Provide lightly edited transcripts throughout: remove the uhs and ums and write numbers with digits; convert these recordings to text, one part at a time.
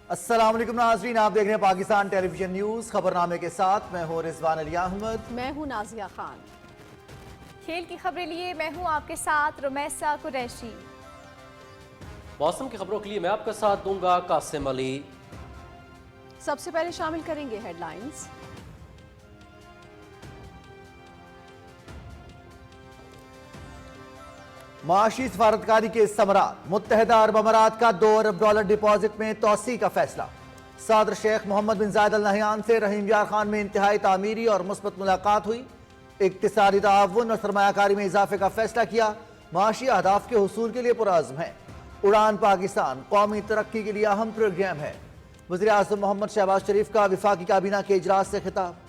السلام علیکم ناظرین، آپ دیکھ رہے ہیں پاکستان ٹیلی ویژن نیوز خبرنامے کے ساتھ میں ہوں رضوان علی احمد، میں ہوں نازیہ خان۔ کھیل کی خبریں لیے میں ہوں آپ کے ساتھ رمیسا قریشی۔ موسم کی خبروں کے لیے میں آپ کا ساتھ دوں گا قاسم علی۔ سب سے پہلے شامل کریں گے ہیڈ لائنز۔ معاشی سفارتکاری کے ثمرات، متحدہ عرب امارات کا $2 ارب ڈپازٹ میں توسیع کا فیصلہ۔ صدر شیخ محمد بن زائد ال نہیان سے رحیم یار خان میں انتہائی تعمیری اور مثبت ملاقات ہوئی۔ اقتصادی تعاون اور سرمایہ کاری میں اضافے کا فیصلہ کیا۔ معاشی اہداف کے حصول کے لیے پرعزم ہیں۔ اڑان پاکستان قومی ترقی کے لیے اہم پروگرام ہے۔ وزیر اعظم محمد شہباز شریف کا وفاقی کابینہ کے اجلاس سے خطاب۔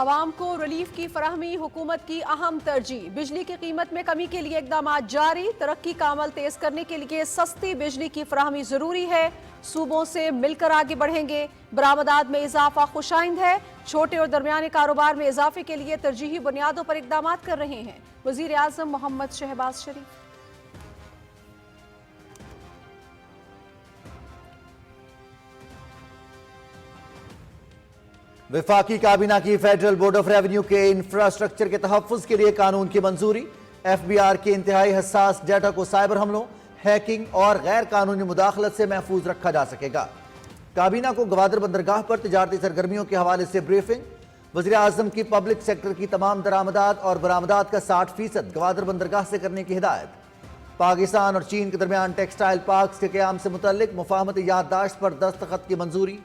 عوام کو ریلیف کی فراہمی حکومت کی اہم ترجیح۔ بجلی کی قیمت میں کمی کے لیے اقدامات جاری۔ ترقی کا عمل تیز کرنے کے لیے سستی بجلی کی فراہمی ضروری ہے۔ صوبوں سے مل کر آگے بڑھیں گے۔ برآمدات میں اضافہ خوشائند ہے۔ چھوٹے اور درمیانے کاروبار میں اضافے کے لیے ترجیحی بنیادوں پر اقدامات کر رہے ہیں وزیر اعظم محمد شہباز شریف۔ وفاقی کابینہ کی فیڈرل بورڈ آف ریونیو کے انفراسٹرکچر کے تحفظ کے لیے قانون کی منظوری۔ ایف بی آر کے انتہائی حساس ڈیٹا کو سائبر حملوں، ہیکنگ اور غیر قانونی مداخلت سے محفوظ رکھا جا سکے گا۔ کابینہ کو گوادر بندرگاہ پر تجارتی سرگرمیوں کے حوالے سے بریفنگ۔ وزیر اعظم کی پبلک سیکٹر کی تمام درآمدات اور برآمدات کا 60% گوادر بندرگاہ سے کرنے کی ہدایت۔ پاکستان اور چین کے درمیان ٹیکسٹائل پارکس کے قیام سے متعلق مفاہمتی یادداشت پر دستخط کی منظوری۔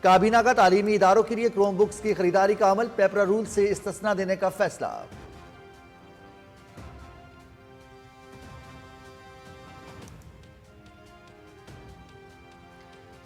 کابینہ کا تعلیمی اداروں کے لیے کروم بکس کی خریداری کا عمل پیپرا رول سے استثناء دینے کا فیصلہ۔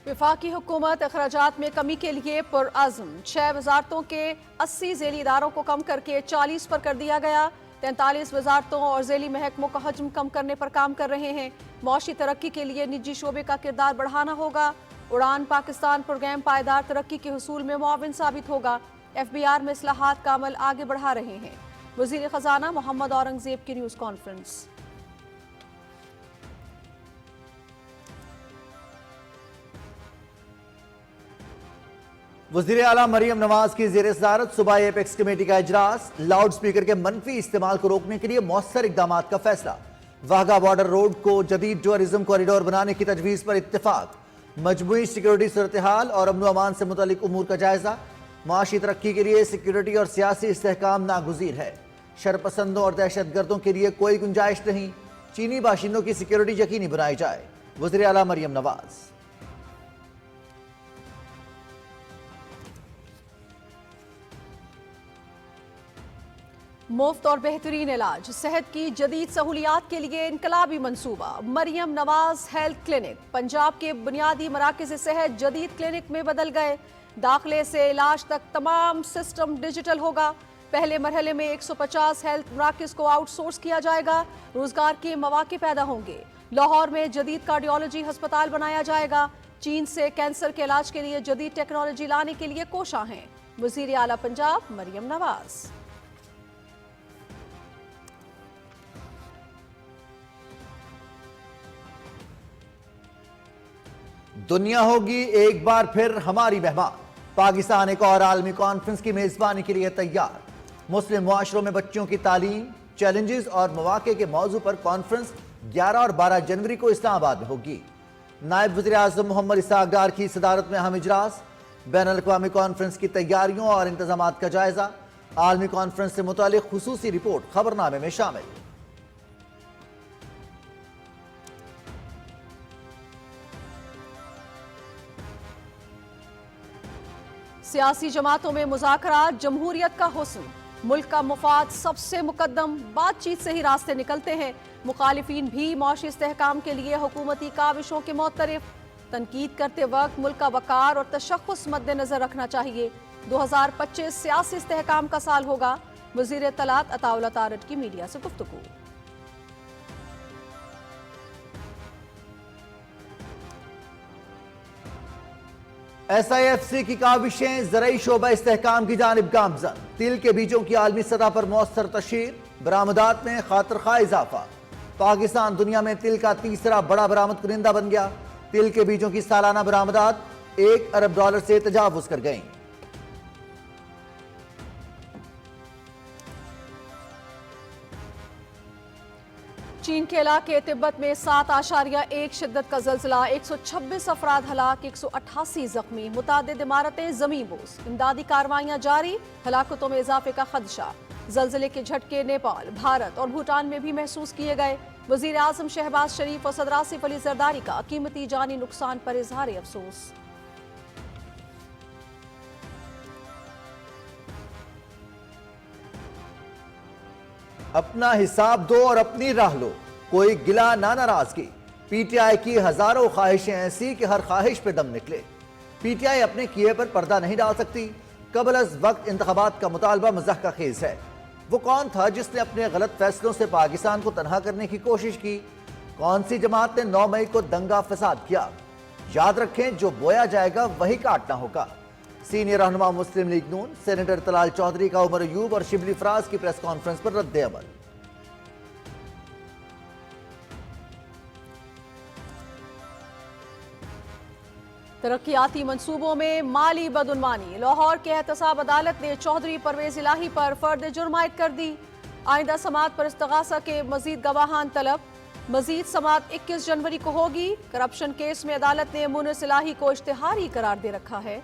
وفاقی حکومت اخراجات میں کمی کے لیے پرعزم۔ 6 وزارتوں کے 80 ذیلی اداروں کو کم کر کے 40 پر کر دیا گیا۔ 43 وزارتوں اور ذیلی محکموں کا حجم کم کرنے پر کام کر رہے ہیں۔ معاشی ترقی کے لیے نجی شعبے کا کردار بڑھانا ہوگا۔ اڑان پاکستان پروگرام پائیدار ترقی کے حصول میں معاون ثابت ہوگا۔ ایف بی آر میں اصلاحات کا عمل آگے بڑھا رہے ہیں وزیر خزانہ محمد اورنگزیب کی نیوز کانفرنس۔ وزیر اعلیٰ مریم نواز کی زیر صدارت صوبائی ایپیکس کمیٹی کا اجلاس۔ لاؤڈ سپیکر کے منفی استعمال کو روکنے کے لیے مؤثر اقدامات کا فیصلہ۔ واہگہ بارڈر روڈ کو جدید ٹورزم کوریڈور بنانے کی تجویز پر اتفاق۔ مجموعی سیکیورٹی صورتحال اور امن و امان سے متعلق امور کا جائزہ۔ معاشی ترقی کے لیے سیکیورٹی اور سیاسی استحکام ناگزیر ہے۔ شرپسندوں اور دہشت گردوں کے لیے کوئی گنجائش نہیں۔ چینی باشندوں کی سیکیورٹی یقینی بنائی جائے۔ وزیر اعلیٰ مریم نواز۔ مفت اور بہترین علاج، صحت کی جدید سہولیات کے لیے انقلابی منصوبہ۔ Maryam Nawaz health clinic. پنجاب کے بنیادی مراکز صحت جدید کلینک میں بدل گئے۔ داخلے سے علاج تک تمام سسٹم ڈیجیٹل ہوگا۔ پہلے مرحلے میں 150 ہیلتھ مراکز کو آؤٹ سورس کیا جائے گا۔ روزگار کے مواقع پیدا ہوں گے۔ لاہور میں جدید کارڈیولوجی ہسپتال بنایا جائے گا۔ چین سے کینسر کے علاج کے لیے جدید ٹیکنالوجی لانے کے لیے کوشاں ہیں وزیر اعلیٰ پنجاب مریم نواز۔ دنیا ہوگی ایک بار پھر ہماری مہمان۔ پاکستان ایک اور عالمی کانفرنس کی میزبانی کے لیے تیار۔ مسلم معاشروں میں بچوں کی تعلیم، چیلنجز اور مواقع کے موضوع پر کانفرنس 11 اور 12 جنوری کو اسلام آباد میں ہوگی۔ نائب وزیر اعظم محمد اسحاق ڈار کی صدارت میں اہم اجلاس۔ بین الاقوامی کانفرنس کی تیاریوں اور انتظامات کا جائزہ۔ عالمی کانفرنس سے متعلق خصوصی رپورٹ خبرنامے میں شامل۔ سیاسی جماعتوں میں مذاکرات، جمہوریت کا حسن۔ ملک کا مفاد سب سے مقدم، بات چیت سے ہی راستے نکلتے ہیں۔ مخالفین بھی معاشی استحکام کے لیے حکومتی کاوشوں کے معترف۔ تنقید کرتے وقت ملک کا وقار اور تشخص مد نظر رکھنا چاہیے۔ 2025 سیاسی استحکام کا سال ہوگا۔ وزیر اطلاعات عطا اللہ تارڑ کی میڈیا سے گفتگو۔ SIFC کی کاوشیں زرعی شعبہ استحکام کی جانب گامزن، تل کے بیجوں کی عالمی سطح پر مؤثر تشہیر، برآمدات میں خاطر خواہ اضافہ، پاکستان دنیا میں تل کا تیسرا بڑا برآمد کنندہ بن گیا، تل کے بیجوں کی سالانہ برآمدات $1 ارب سے تجاوز کر گئیں۔ چین کے علاقے تبت میں 7.1 شدت کا زلزلہ، 126 افراد ہلاک، 188 زخمی، متعدد عمارتیں زمین بوس، امدادی کارروائیاں جاری، ہلاکتوں میں اضافے کا خدشہ۔ زلزلے کے جھٹکے نیپال، بھارت اور بھوٹان میں بھی محسوس کیے گئے۔ وزیر اعظم شہباز شریف اور صدر آصف علی زرداری کا قیمتی جانی نقصان پر اظہار افسوس۔ اپنا حساب دو اور اپنی راہ لو، کوئی گلہ نہ ناراضگی، پی ٹی آئی کی ہزاروں خواہشیں ایسی کہ ہر خواہش پہ دم نکلے۔ پی ٹی آئی اپنے کیے پر پردہ نہیں ڈال سکتی، قبل از وقت انتخابات کا مطالبہ مزاح کا خیز ہے۔ وہ کون تھا جس نے اپنے غلط فیصلوں سے پاکستان کو تنہا کرنے کی کوشش کی؟ کون سی جماعت نے 9 مئی کو دنگا فساد کیا؟ یاد رکھیں، جو بویا جائے گا وہی کاٹنا ہوگا۔ سینئر رہنما مسلم لیگ نون سینیٹر طلال چودھری کا عمر ایوب اور شبلی فراز کی پریس کانفرنس پر رد عمل۔ ترقیاتی منصوبوں میں مالی بدعنوانی، لاہور کے احتساب عدالت نے چودھری پرویز الہی پر فرد جرم عائد کر دی۔ آئندہ سماعت پر استغاثہ کے مزید گواہان طلب، مزید سماعت 21 جنوری کو ہوگی۔ کرپشن کیس میں عدالت نے مونس الہی کو اشتہاری قرار دے رکھا ہے۔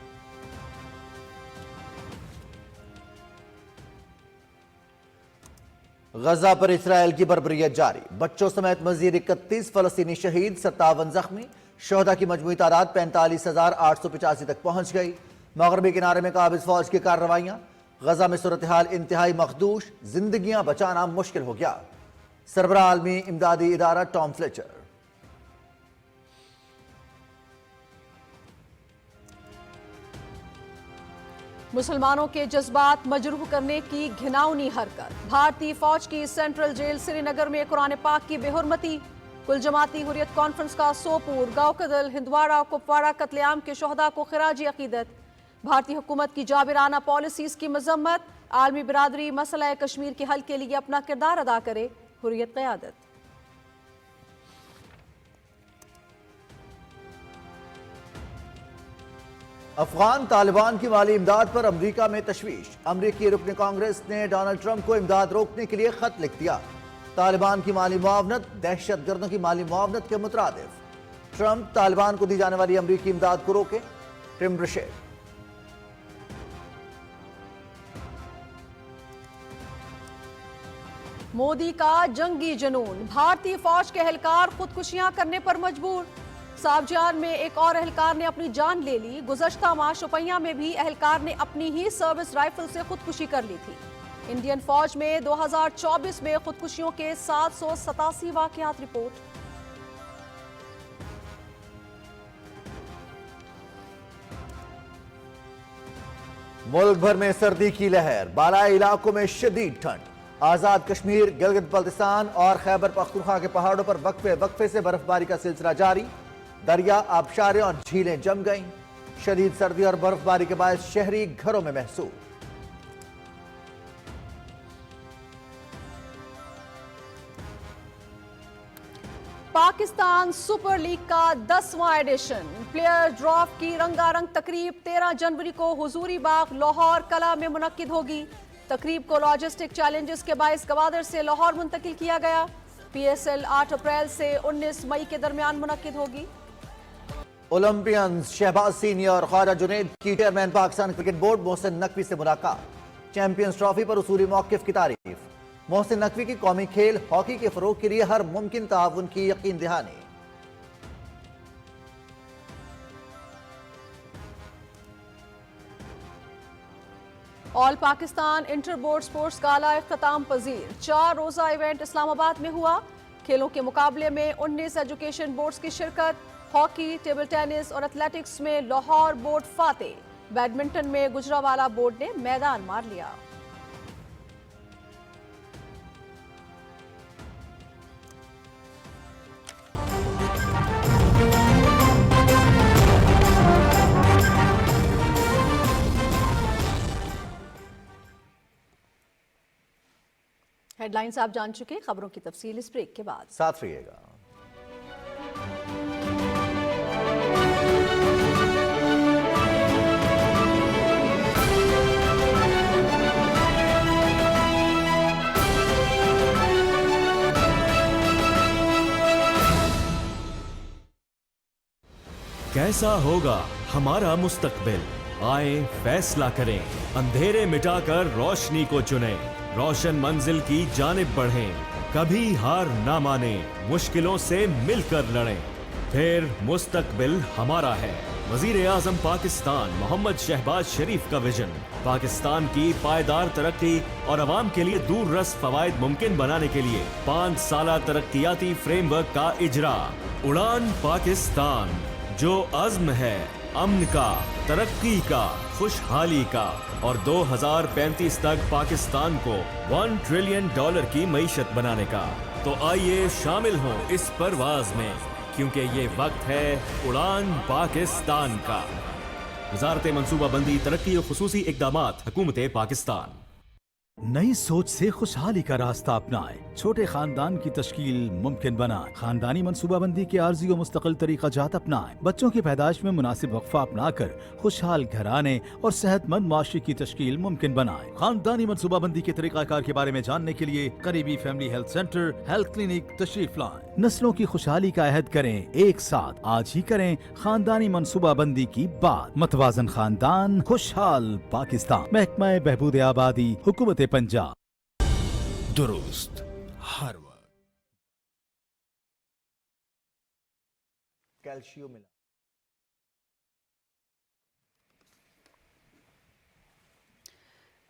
غزہ پر اسرائیل کی بربریت جاری، بچوں سمیت مزید 31 فلسطینی شہید، 57 زخمی، شہداء کی مجموعی تعداد 45,885 تک پہنچ گئی۔ مغربی کنارے میں قابض فوج کی کارروائیاں، غزہ میں صورتحال انتہائی مخدوش، زندگیاں بچانا مشکل ہو گیا۔ سربراہ عالمی امدادی ادارہ ٹام فلیچر۔ مسلمانوں کے جذبات مجروح کرنے کی گھناؤنی حرکت، بھارتی فوج کی سینٹرل جیل سری نگر میں قرآن پاک کی بے حرمتی، کل جماعتی حریت کانفرنس کا سوپور، گاؤں کدل، ہندواڑہ، کپواڑہ قتل عام کے شہداء کو خراج عقیدت، بھارتی حکومت کی جابرانہ پالیسیز کی مذمت، عالمی برادری مسئلہ کشمیر کے حل کے لیے اپنا کردار ادا کرے، حریت قیادت۔ افغان طالبان کی مالی امداد پر امریکہ میں تشویش، امریکی رکن کانگریس نے ڈونلڈ ٹرمپ کو امداد روکنے کے لیے خط لکھ دیا۔ طالبان کی مالی معاونت دہشت گردوں کی مالی معاونت کے مترادف، ٹرمپ طالبان کو دی جانے والی امریکی امداد کو روکے، ٹم برشید۔ مودی کا جنگی جنون، بھارتی فوج کے اہلکار خودکشیاں کرنے پر مجبور، سابجان میں ایک اور اہلکار نے اپنی جان لے لی۔ گزشتہ ماہ شوپیاں میں بھی اہلکار نے اپنی ہی سروس رائفل سے خودکشی کر لی تھی۔ انڈین فوج میں 2024 میں خودکشیوں کے 787 واقعات رپورٹ۔ ملک بھر میں سردی کی لہر، بالائی علاقوں میں شدید ٹھنڈ، آزاد کشمیر، گلگت بلتستان اور خیبر پختونخوا کے پہاڑوں پر وقفے سے برف باری کا سلسلہ جاری، دریا، آبشاریں اور جھیلیں جم گئیں، شدید سردی اور برف باری کے باعث شہری گھروں میں محسوس۔ پاکستان سپر لیگ کا 10واں ایڈیشن، پلیئر ڈراپ کی رنگا رنگ تقریب 13 جنوری کو حضوری باغ لاہور کلا میں منعقد ہوگی۔ تقریب کو لاجسٹک چیلنجز کے باعث گوادر سے لاہور منتقل کیا گیا۔ پی ایس ایل 8 اپریل سے 19 مئی کے درمیان منعقد ہوگی۔ اولمپئنز شہباز سینئر اور خواجہ جنید کی chairman Pakistan cricket board Mohsin Naqvi سے ملاقات، چیمپئنز ٹرافی پر اصولی موقف کی تعریف، محسن نقوی کی قومی کھیل ہاکی کے فروغ کے لیے ہر ممکن تعاون کی یقین دہانی۔ آل پاکستان انٹر بورڈ سپورٹس گالا اختتام پذیر، 4 روزہ ایونٹ اسلام آباد میں ہوا۔ کھیلوں کے مقابلے میں 19 ایجوکیشن بورڈز کی شرکت، ہاکی، ٹیبل ٹینس اور ایتھلیٹکس میں لاہور بورڈ فاتح، بیڈمنٹن میں گجرانوالہ بورڈ نے میدان مار لیا۔ हेड लाइन्स आप जान चुके, खबरों की तफसील इस ब्रेक के बाद। साथ रहिएगा। कैसा होगा हमारा मुस्तकबिल? आए फैसला करें, अंधेरे मिटाकर रोशनी को चुनें, रोशन मंजिल की जानिब बढ़ें, कभी हार ना माने, मुश्किलों से मिलकर लड़ें, फिर मुस्तकबिल हमारा है। वजीर आजम पाकिस्तान मोहम्मद शहबाज शरीफ का विजन, पाकिस्तान की पायदार तरक्की और अवाम के लिए दूररस फवायद मुमकिन बनाने के लिए 5 साला तरक्कियाती फ्रेमवर्क का इजरा। उड़ान पाकिस्तान, जो अज़्म है अमन का, तरक्की का, खुशहाली का और 2035 तक पाकिस्तान को $1 ट्रिलियन की मईशत बनाने का। तो आइए शामिल हों इस परवाज में, क्योंकि ये वक्त है उड़ान पाकिस्तान का। वजारत मंसूबाबंदी, तरक्की और खुसूसी इक़दामात, हुकूमत पाकिस्तान। नई सोच से खुशहाली का रास्ता अपनाएं, छोटे खानदान की तश्कील मुमकिन बनाएं, खानदानी मनसूबाबंदी के आर्जी और मुस्तकिल तरीका जात अपनाएं, बच्चों की पैदाइश में मुनासिब वक्फा अपनाकर खुशहाल घराने और सेहतमंद माशरे की तश्कील मुमकिन बनाएं। खानदानी मनसूबाबंदी के तरीकाकार के बारे में जानने के लिए करीबी family health centre, health clinic तशरीफ लाएं। नस्लों की खुशहाली का अहद करें एक साथ, आज ही करें खानदानी मनसूबाबंदी की बात। मतवाजन खानदान, खुशहाल पाकिस्तान। महकमा बहबूद आबादी, हुकूमत पंजाब। दुरुस्त हर वक्त। कैल्शियम मिला।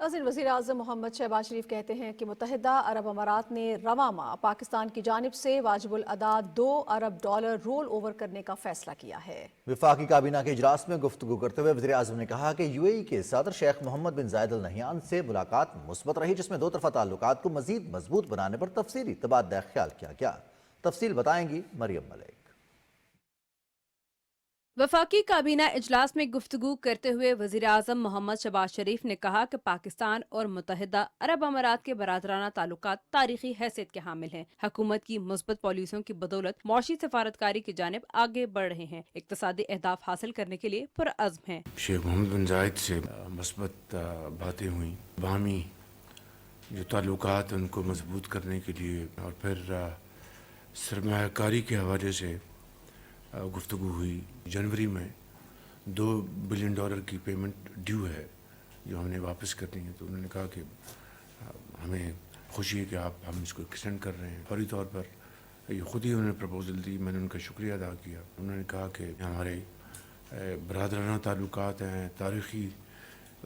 नाज़रीन, वज़ीर आज़म मोहम्मद शहबाज शरीफ कहते हैं कि मुत्तहिदा अरब अमारात ने रवां माह पाकिस्तान की जानिब से वाजिबुल अदा $2 अरब रोल ओवर करने का फैसला किया है। वफाकी काबीना के इजलास में गुफ्तगू करते हुए वज़ीर आज़म ने कहा कि यूएई के सदर शेख मोहम्मद बिन जायद अल नहयान से मुलाकात मुस्बत रही, जिसमें दो तरफ़ा ताल्लुकात को मज़ीद मजबूत बनाने पर तफसीली तबादला ख्याल किया गया। तफसील बताएंगी मरियम मलिक। वफाकी काबीना इजलास में गुफ्तगू करते हुए वज़ीर आज़म मोहम्मद शहबाज शरीफ ने कहा कि पाकिस्तान और मुत्तहिदा अरब अमारात के बरादराना ताल्लुकात तारीखी हैसियत के हामिल हैं। हुकूमत की मुस्बत पॉलिसियों की बदौलत मौशी सफारतकारी की जानिब आगे बढ़ रहे हैं, इक़्तिसादी अहदाफ हासिल करने के लिए पुरअज़्म हैं। शेख मोहम्मद बिन जायद से मुस्बत बातें हुई, बाहमी जो ताल्लुकात उनको मजबूत करने के लिए, और फिर सरमायाकारी के हवाले से गुफ्तगू हुई। जनवरी में $2 बिलियन की पेमेंट ड्यू है जो हमने वापस करनी है, तो उन्होंने कहा कि हमें खुशी है कि हम इसको एक्सटेंड कर रहे हैं। फौरी तौर पर ये ख़ुद ही उन्होंने प्रपोज़ल दी, मैंने उनका शुक्रिया अदा किया। उन्होंने कहा कि हमारे बरादराना ताल्लुकात हैं, तारीख़ी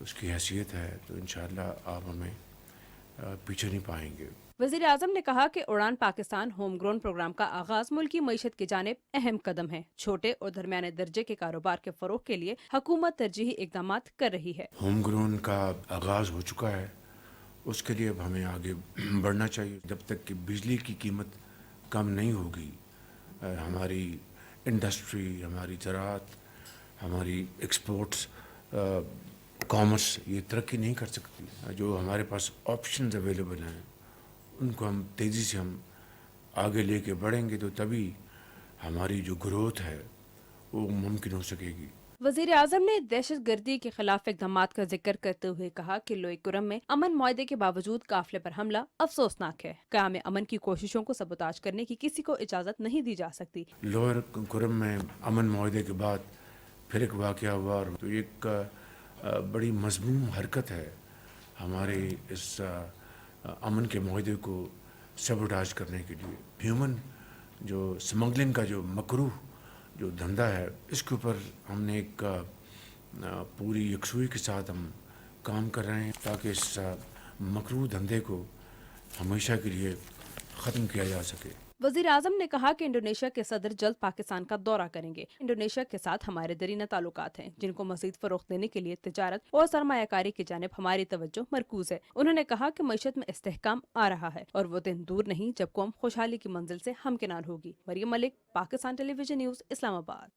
उसकी हैसियत है, तो इंशाअल्लाह आप हमें पीछे नहीं पाएंगे। वज़ीर आज़म ने कहा कि उड़ान पाकिस्तान होम ग्रोन प्रोग्राम का आगाज मुल्की मईशत की जानिब अहम कदम है। छोटे और दरमियाने दर्जे के कारोबार के फरोग के लिए हुकूमत तरजीही इक़दामात कर रही है। होम ग्रोन का आगाज हो चुका है, उसके लिए अब हमें आगे बढ़ना चाहिए। जब तक कि बिजली की कीमत कम नहीं होगी, हमारी इंडस्ट्री, हमारी ज़राअत, हमारी एक्सपोर्ट्स, कॉमर्स ये तरक्की नहीं कर सकती। जो हमारे पास ऑप्शंस अवेलेबल हैं उनको हम तेज़ी से हम आगे लेके बढ़ेंगे, तो तभी हमारी जो ग्रोथ है वो मुमकिन हो सकेगी। वज़ीर आज़म ने दहशत गर्दी के खिलाफ इक़दामात का जिक्र करते हुए कहा कि लोई कुरम में अमन मुआहदे के बावजूद काफिले पर हमला अफसोसनाक है। क़याम अमन की कोशिशों को सबोताज करने की किसी को इजाज़त नहीं दी जा सकती। लोअर कुरम में अमन मुआहदे के बाद फिर एक वाक़या हुआ, और तो एक बड़ी मज़मूम हरकत है हमारे इस अमन के मुआहदे को सबोटाज करने के लिए। ह्यूमन जो स्मगलिंग का जो मकरूह जो धंधा है, इसके ऊपर हमने एक पूरी यकसुई के साथ हम काम कर रहे हैं ताकि इस मकरूह धंधे को हमेशा के लिए ख़त्म किया जा सके। वज़ीर आज़म ने कहा कि इंडोनेशिया के सदर जल्द पाकिस्तान का दौरा करेंगे। इंडोनेशिया के साथ हमारे दरीना ताल्लुकात हैं, जिनको मज़ीद फ़रोग़ देने के लिए तिजारत और सरमायाकारी की जानिब हमारी तवज्जो मरकूज़ है। उन्होंने कहा कि मईशत में इस्तेहकाम आ रहा है और वो दिन दूर नहीं जब कौम खुशहाली की मंजिल से हमकिनार होगी। Mariam Malik, Pakistan television news, Islamabad.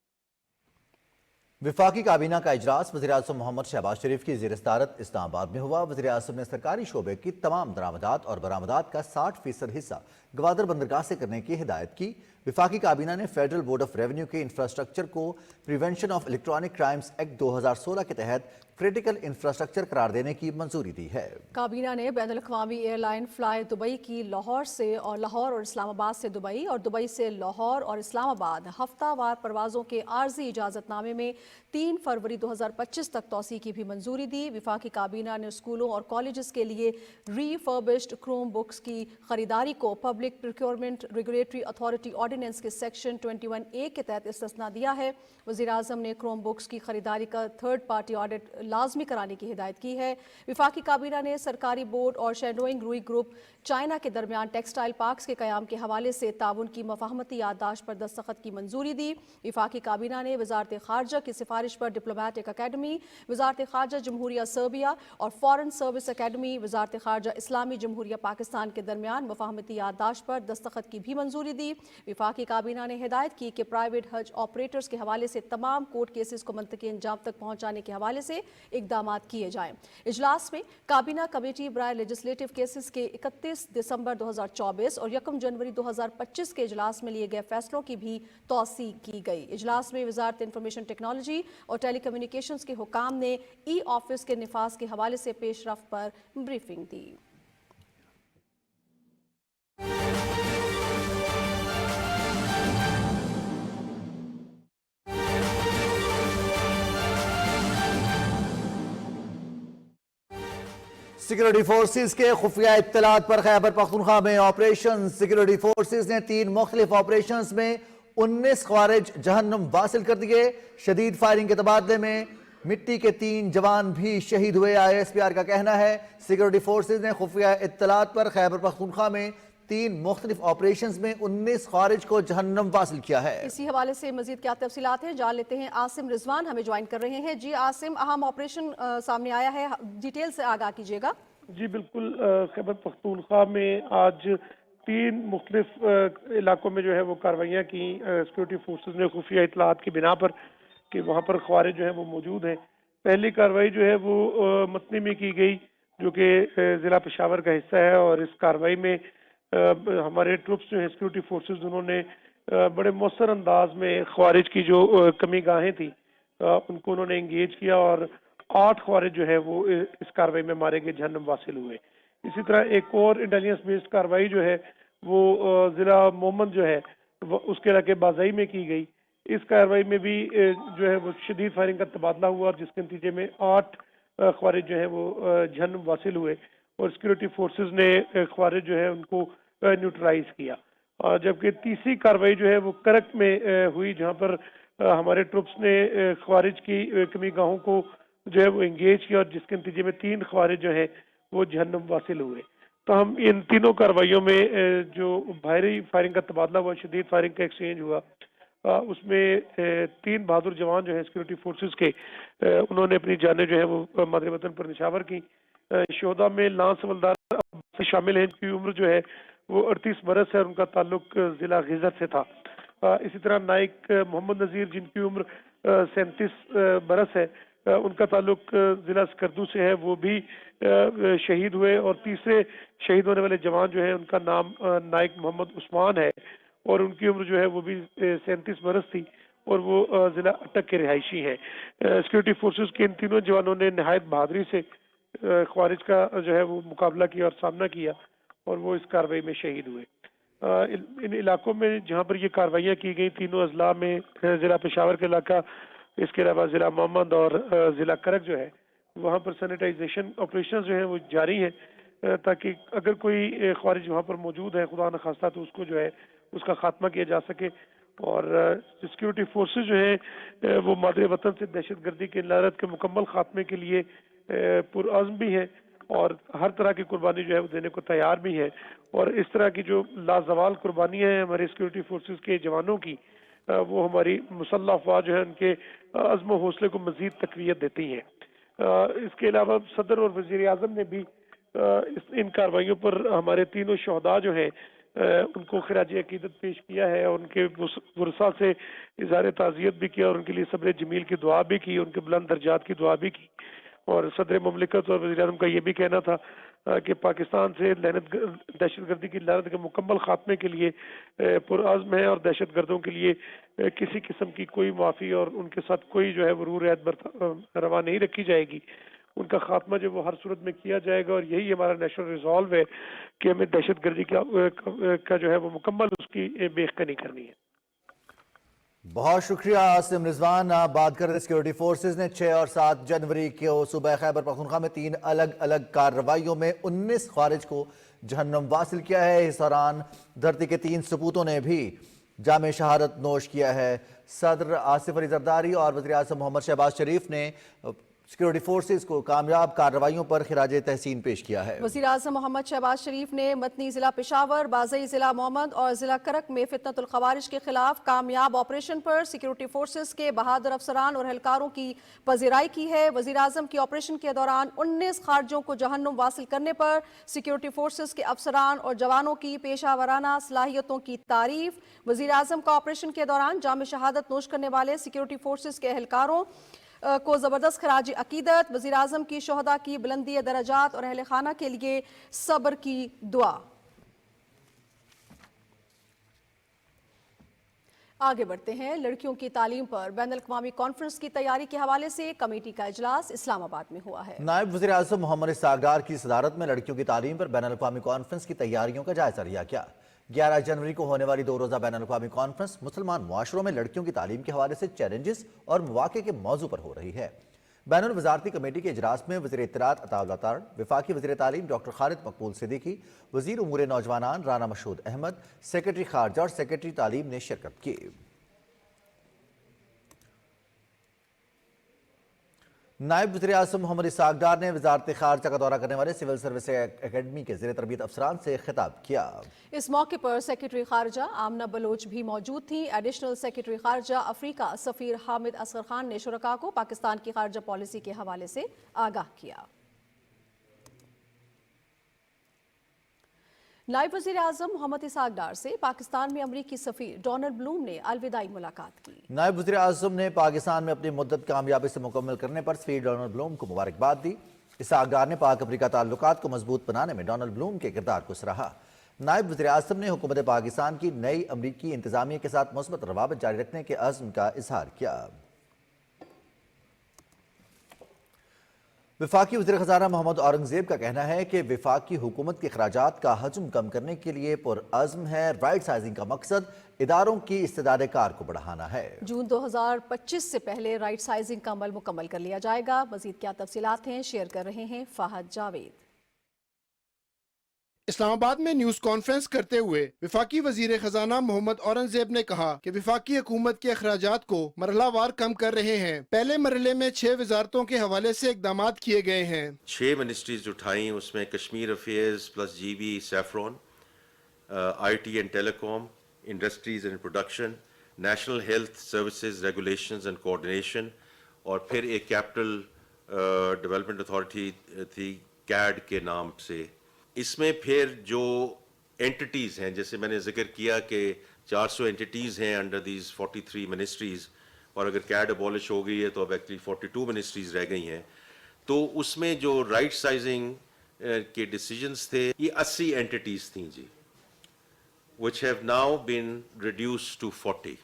वफाकी काबीना का इजलास वज़ीर-ए-आज़म मोहम्मद शहबाज शरीफ की ज़ेर सदारत इस्लामाबाद में हुआ। वज़ीर-ए-आज़म ने सरकारी शोबे की तमाम दरामदात और बरामदात का 60% हिस्सा गवादर बंदरगाह से करने की हिदायत की। वफाकी काबीना ने फेडरल बोर्ड ऑफ रेवेन्यू के इंफ्रास्ट्रक्चर को prevention of electronic crimes act 2016 के तहत क्रिटिकल इंफ्रास्ट्रक्चर करार देने की मंजूरी दी है। काबीना ने बैनुल-अक़वामी एयरलाइन फ्लाई दुबई की लाहौर और इस्लामाबाद से दुबई और दुबई से लाहौर और इस्लामाबाद हफ्तावार परवाज़ों के आर्जी इजाज़तनामे में 3 फरवरी 2025 तक तोसी की भी मंजूरी दी। वफाकी काबीना ने स्कूलों और कॉलेजेस के लिए रीफर्बिश्ड क्रोम बुक्स की खरीदारी को public procurement regulatory authority ordinance के सेक्शन 21A के तहत इस्तिस्ना दिया है। वज़ीर-ए-आज़म ने क्रोम बुक्स की खरीदारी का थर्ड पार्टी ऑडिट लाजमी कराने की हिदायत की है। वफाकी काबीना ने सरकारी बोर्ड और शेडोइंग रूई ग्रुप चाइना के दरमियान टेक्सटाइल पार्क्स के क़याम के हवाले से ताउन की मफाहमती याददाश्त पर दस्तखत की मंजूरी दी। वफाकी काबीना ने वज़ारत ख़ारजा की सिफारिश पर डिप्लोमेटिक अकेडमी, वज़ारत ख़ारजा जमहूरिया सर्बिया और फ़ॉरेन सर्विस अकेडमी, वज़ारत ख़ारजा इस्लामी जमहूरिया पाकिस्तान के दरमियान मफाहमती याददाश्त पर दस्तखत की भी मंजूरी दी। वफाकी काबीना ने हिदायत की कि प्राइवेट हज ऑपरेटर्स के हवाले से तमाम कोर्ट केसेस को मंतकी अंजाम तक पहुँचाने के हवाले से इक़दाम किए जाएँ। इजलास में काबीना कमेटी बराए लेजिस्लेटिव केसेस के 31 दिसंबर 2024 और 1 जनवरी 2025 के इजलास में लिए गए फैसलों की भी तौसीक की गई। इजलास में वज़ारत इंफॉर्मेशन टेक्नोलॉजी और टेलीकम्युनिकेशंस के हुकाम ने ई ऑफिस के निफाज के हवाले से पेशरफ्त पर ब्रीफिंग दी। सिक्योरिटी फोर्सेस के खुफिया इत्तलात पर खैबर पख्तूनख्वा में ऑपरेशन। सिक्योरिटी फोर्सेस ने 3 मुख्तलिफ ऑपरेशन में 19 ख्वारिज जहन्नुम वासिल कर दिए। शदीद फायरिंग के तबादले में मिट्टी के 3 जवान भी शहीद हुए। ISPR का कहना है सिक्योरिटी फोर्सेस ने खुफिया इत्तलात पर खैबर पख्तूनख्वा में 3 मुख्तलिफ ऑपरेशन में 19 ख्वारिज को जहन्नुम वासिल किया है। इसी हवाले से मजीद क्या तफसीलात हैं जान लेते हैं। आसिम रिजवान हमें ज्वाइन कर रहे हैं। जी आसिम, अहम ऑपरेशन सामने आया है, डिटेल से आगाह कीजिएगा। जी बिल्कुल, खैबर पख्तूनख्वा में आज 3 मुख्तलिफ इलाकों में जो है वो कार्रवाइयाँ की सिक्योरिटी फोर्सेस ने खुफिया इतलात की बिना पर कि वहाँ पर ख्वारिज जो है वो मौजूद हैं। पहली कार्रवाई जो है वो मतनी में की गई जो कि ज़िला पेशावर का हिस्सा है और इस कार्रवाई में हमारे ट्रुप्स जो है सिक्योरिटी फोर्सेस उन्होंने बड़े मौसर अंदाज में ख्वारिज की जो कमी गाहें थी उनको उन्होंने इंगेज किया और 8 ख्वारिज जो है वो इस कार्रवाई में मारे गए, जहन्नुम वासिल हुए। इसी तरह एक और इंटेलिजेंस बेस्ड कार्रवाई जो है वो ज़िला मोहम्मद जो है उसके इलाके बाज़ाई में की गई। इस कार्रवाई में भी जो है वो शदीद फायरिंग का तबादला हुआ और जिसके नतीजे में 8 ख्वारिज जो है वो जहन्नुम वासिल हुए और सिक्योरिटी फोर्सेस ने ख्वारिज जो है उनको न्यूट्रलाइज किया। और जबकि तीसरी कार्रवाई जो है वो करक में हुई जहाँ पर हमारे ट्रुप्स ने ख्वारिज की कमी गाहों को जो है वो इंगेज किया और जिसके नतीजे में 3 ख्वारिज जो है वो जहन्नुम वासिल हुए। तो हम इन तीनों कार्रवाइयों में जो भारी फायरिंग का तबादला हुआ, शदीद फायरिंग का एक्सचेंज हुआ, उसमें 3 बहादुर जवान जो है सिक्योरिटी फोर्सेस के उन्होंने अपनी जानें जो है वो मादरे वतन पर निछावर की। शोहदा में लांस हवलदार से शामिल हैं जिनकी उम्र जो है वो 38 बरस है और उनका ताल्लुक जिला गिजर से था। इसी तरह नाइक मोहम्मद नज़ीर जिनकी उम्र 37 बरस है, उनका ताल्लुक जिला स्कर्दू से है, वो भी शहीद हुए। और तीसरे शहीद होने वाले जवान जो है उनका नाम नाइक मोहम्मद उस्मान है और उनकी उम्र जो है वो भी 37 बरस थी और वो जिला अटक के रिहायशी हैं। सिक्योरिटी फोर्सेस के इन तीनों जवानों ने नहायत बहादुरी से ख्वारिज का जो है वो मुकाबला किया और सामना किया और वो इस कार्रवाई में शहीद हुए। इन इलाकों में जहाँ पर ये कार्रवाइयाँ की गई तीनों अजला में ज़िला पेशावर का इलाका, इसके अलावा ज़िला मोहम्मद और ज़िला करक जो है वहाँ पर सैनिटाइजेशन ऑपरेशन जो है वो जारी हैं ताकि अगर कोई ख्वारिज वहाँ पर मौजूद है खुदा न खास्ता तो उसको जो है उसका खात्मा किया जा सके। और सिक्योरिटी फोर्सेस जो है वो मादरे वतन से दहशत गर्दी के लानत के मुकम्मल खात्मे के लिए पुरअज़्म भी हैं और हर तरह की कुर्बानी जो है वो देने को तैयार भी है। और इस तरह की जो लाजवाल कुर्बानियाँ हैं हमारे सिक्योरिटी फोर्सेस के जवानों की, वो हमारी मुसल्लह अफवाज जो है उनके अज़्म हौसले को मज़ीद तक़वियत देती हैं। इसके अलावा सदर और वज़ीर आज़म ने भी इन कार्रवाइयों पर हमारे तीनों शहदा जो हैं उनको खिराज अकीदत पेश किया है और उनके वरसा से इज़हार ताज़ियत भी किया और उनके लिए सब्र जमील की दुआ भी की, उनके बुलंद दर्जात की दुआ भी की। और सदर मुमलिकत और वज़ीर आज़म का ये भी कहना था कि पाकिस्तान से दहशत गर्दी की लानत के मुकम्मल खात्मे के लिए पुरअज़्म है और दहशत गर्दों के लिए किसी किस्म की कोई माफ़ी और उनके साथ कोई जो है वो रूह रवा नहीं रखी जाएगी। उनका खात्मा जो वो हर सूरत में किया जाएगा और यही हमारा नेशनल रिजॉल्व है कि हमें दहशत गर्दी का जो है वो मुकम्मल उसकी बेखनी करनी है। बहुत शुक्रिया आसिम रिजवान। बात करें सिक्योरिटी फोर्सेज ने 6 और 7 जनवरी को सूबा खैबर पख्तूनख्वा में 3 अलग अलग कार्रवाइयों में 19 खारिज को जहन्नम वासिल किया है। इस दौरान धरती के 3 सपूतों ने भी जाम शहादत नोश किया है। सदर आसिफ अली जरदारी और वज़ीर आज़म मोहम्मद शहबाज शरीफ ने सिक्योरिटी फोर्सेज को कामयाब कार्रवाइयों पर खिराज तहसीन पेश किया है। वज़ीर आज़म मोहम्मद शहबाज शरीफ ने मतनी जिला पेशावर, बाज़ई जिला मोहम्मद और जिला करक में फितनतुल ख़वारिज के खिलाफ कामयाब ऑपरेशन पर सिक्योरिटी फोर्सेज के बहादुर अफसरान और एहलकारों की पजीराई की है। वज़ीर आज़म की ऑपरेशन के दौरान 19 खारजों को जहन्नुम वासिल करने पर सिक्योरिटी फोर्सेज के अफसरान और जवानों की पेशावराना सलाहियतों की तारीफ। वज़ीर आज़म का ऑपरेशन के दौरान जाम शहादत नोश करने वाले सिक्योरिटी फोर्सेज के एहलकारों को ज़बरदस्त खराज अकीदत। वज़ीर आज़म की शोहदा की बुलंदी दरजात और अहल खाना के लिए सब्र की दुआ। आगे बढ़ते हैं। लड़कियों की तालीम पर बैनुल अक़वामी कॉन्फ्रेंस की तैयारी के हवाले से कमेटी का इजलास इस्लामाबाद में हुआ है। नायब वज़ीर आज़म मोहम्मद इस्हाक़ डार की सदारत में लड़कियों की तालीम पर बैनुल अक़वामी कॉन्फ्रेंस की तैयारियों का जायजा लिया गया। 11 जनवरी को होने वाली 2 रोज़ा बैनुल अक़वामी कॉन्फ्रेंस मुसलमान मुआशरों में लड़कियों की तालीम के हवाले से चैलेंजेस और मौक़े के मौजू पर हो रही है। बैनुल वज़ारती कमेटी के इजलास में वज़ीर इत्तलात अताउल्लाह तारण, वफाकी वज़ीर तालीम डॉक्टर खालिद मकबूल सिद्दीकी, वज़ीर उमूर नौजवानान राना मशहूद अहमद, सेक्रेटरी खारजा और सेक्रेटरी तालीम ने शिरकत की। नायब वज़ीर आज़म मोहम्मद इस्हाक़ डार ने वज़ारत खारजा का दौरा करने वाले सिविल सर्विस एकेडमी के ज़ेर तरबियत अफसरान से खिताब किया। इस मौके पर सेक्रेटरी खारजा आमना बलोच भी मौजूद थी। एडिशनल सेक्रेटरी खारजा अफ्रीका सफ़ीर हामिद असगर खान ने शुरका को पाकिस्तान की खारजा पॉलिसी के हवाले से आगाह किया। नायब वज़ीर आज़म मोहम्मद इस्हाक़ डार से पाकिस्तान में अमरीकी सफ़ीर डोनाल्ड ब्लूम ने अलविदाई मुलाकात की। नायब वज़ीर आज़म ने पाकिस्तान में अपनी मुद्दत कामयाबी से मुकम्मल करने पर सफ़ीर डोनाल्ड ब्लूम को मुबारकबाद दी। इस्हाक़ डार ने पाक अफ्रीका ताल्लुकात को मजबूत बनाने में डोनाल्ड ब्लूम के किरदार को सराहा। नायब वज़ीर आज़म ने हुकूमत पाकिस्तान की नई अमरीकी इंतज़ामिया के साथ मुस्बत रवाबत जारी रखने के अज़्म का इजहार किया। वफाकी वज़ीर ख़ज़ाना मोहम्मद औरंगज़ेब का कहना है कि वफाकी हुकूमत के अखराजात का हजम कम करने के लिए पुरअज़्म है। राइट साइजिंग का मकसद इदारों की इस्तेदाद कार को बढ़ाना है। जून 2025 से पहले राइट साइजिंग का अमल मुकम्मल कर लिया जाएगा। मज़ीद क्या तफसीलात हैं, शेयर कर रहे हैं फ़ाहद जावेद। इस्लामाबाद में न्यूज कॉन्फ्रेंस करते हुए वफाकी वजीर खजाना मोहम्मद औरंगजेब ने कहा कि वफाकी हुकूमत के अखराजात को मरहलावार कम कर रहे हैं। पहले मरहले में 6 वजारतों के हवाले से इकदामात किए गए हैं। 6 मिनिस्ट्रीज उठाई, उसमें Kashmir affairs plus GB, saffron, IT and telecom, industries and production, national health services regulations and coordination, और फिर एक कैपिटल डेवलपमेंट अथॉरिटी थी CAD के नाम से। इसमें फिर जो एंटिटीज़ हैं, जैसे मैंने जिक्र किया कि 400 एंटिटीज़ हैं अंडर दीज 43 मिनिस्ट्रीज़, और अगर CAD अबॉलिश हो गई है तो अब एक्चुअली 42 मिनिस्ट्रीज़ रह गई हैं। तो उसमें जो राइट साइजिंग के डिसीजंस थे, ये 80 एंटिटीज़ थी जी, which have now been reduced to 40.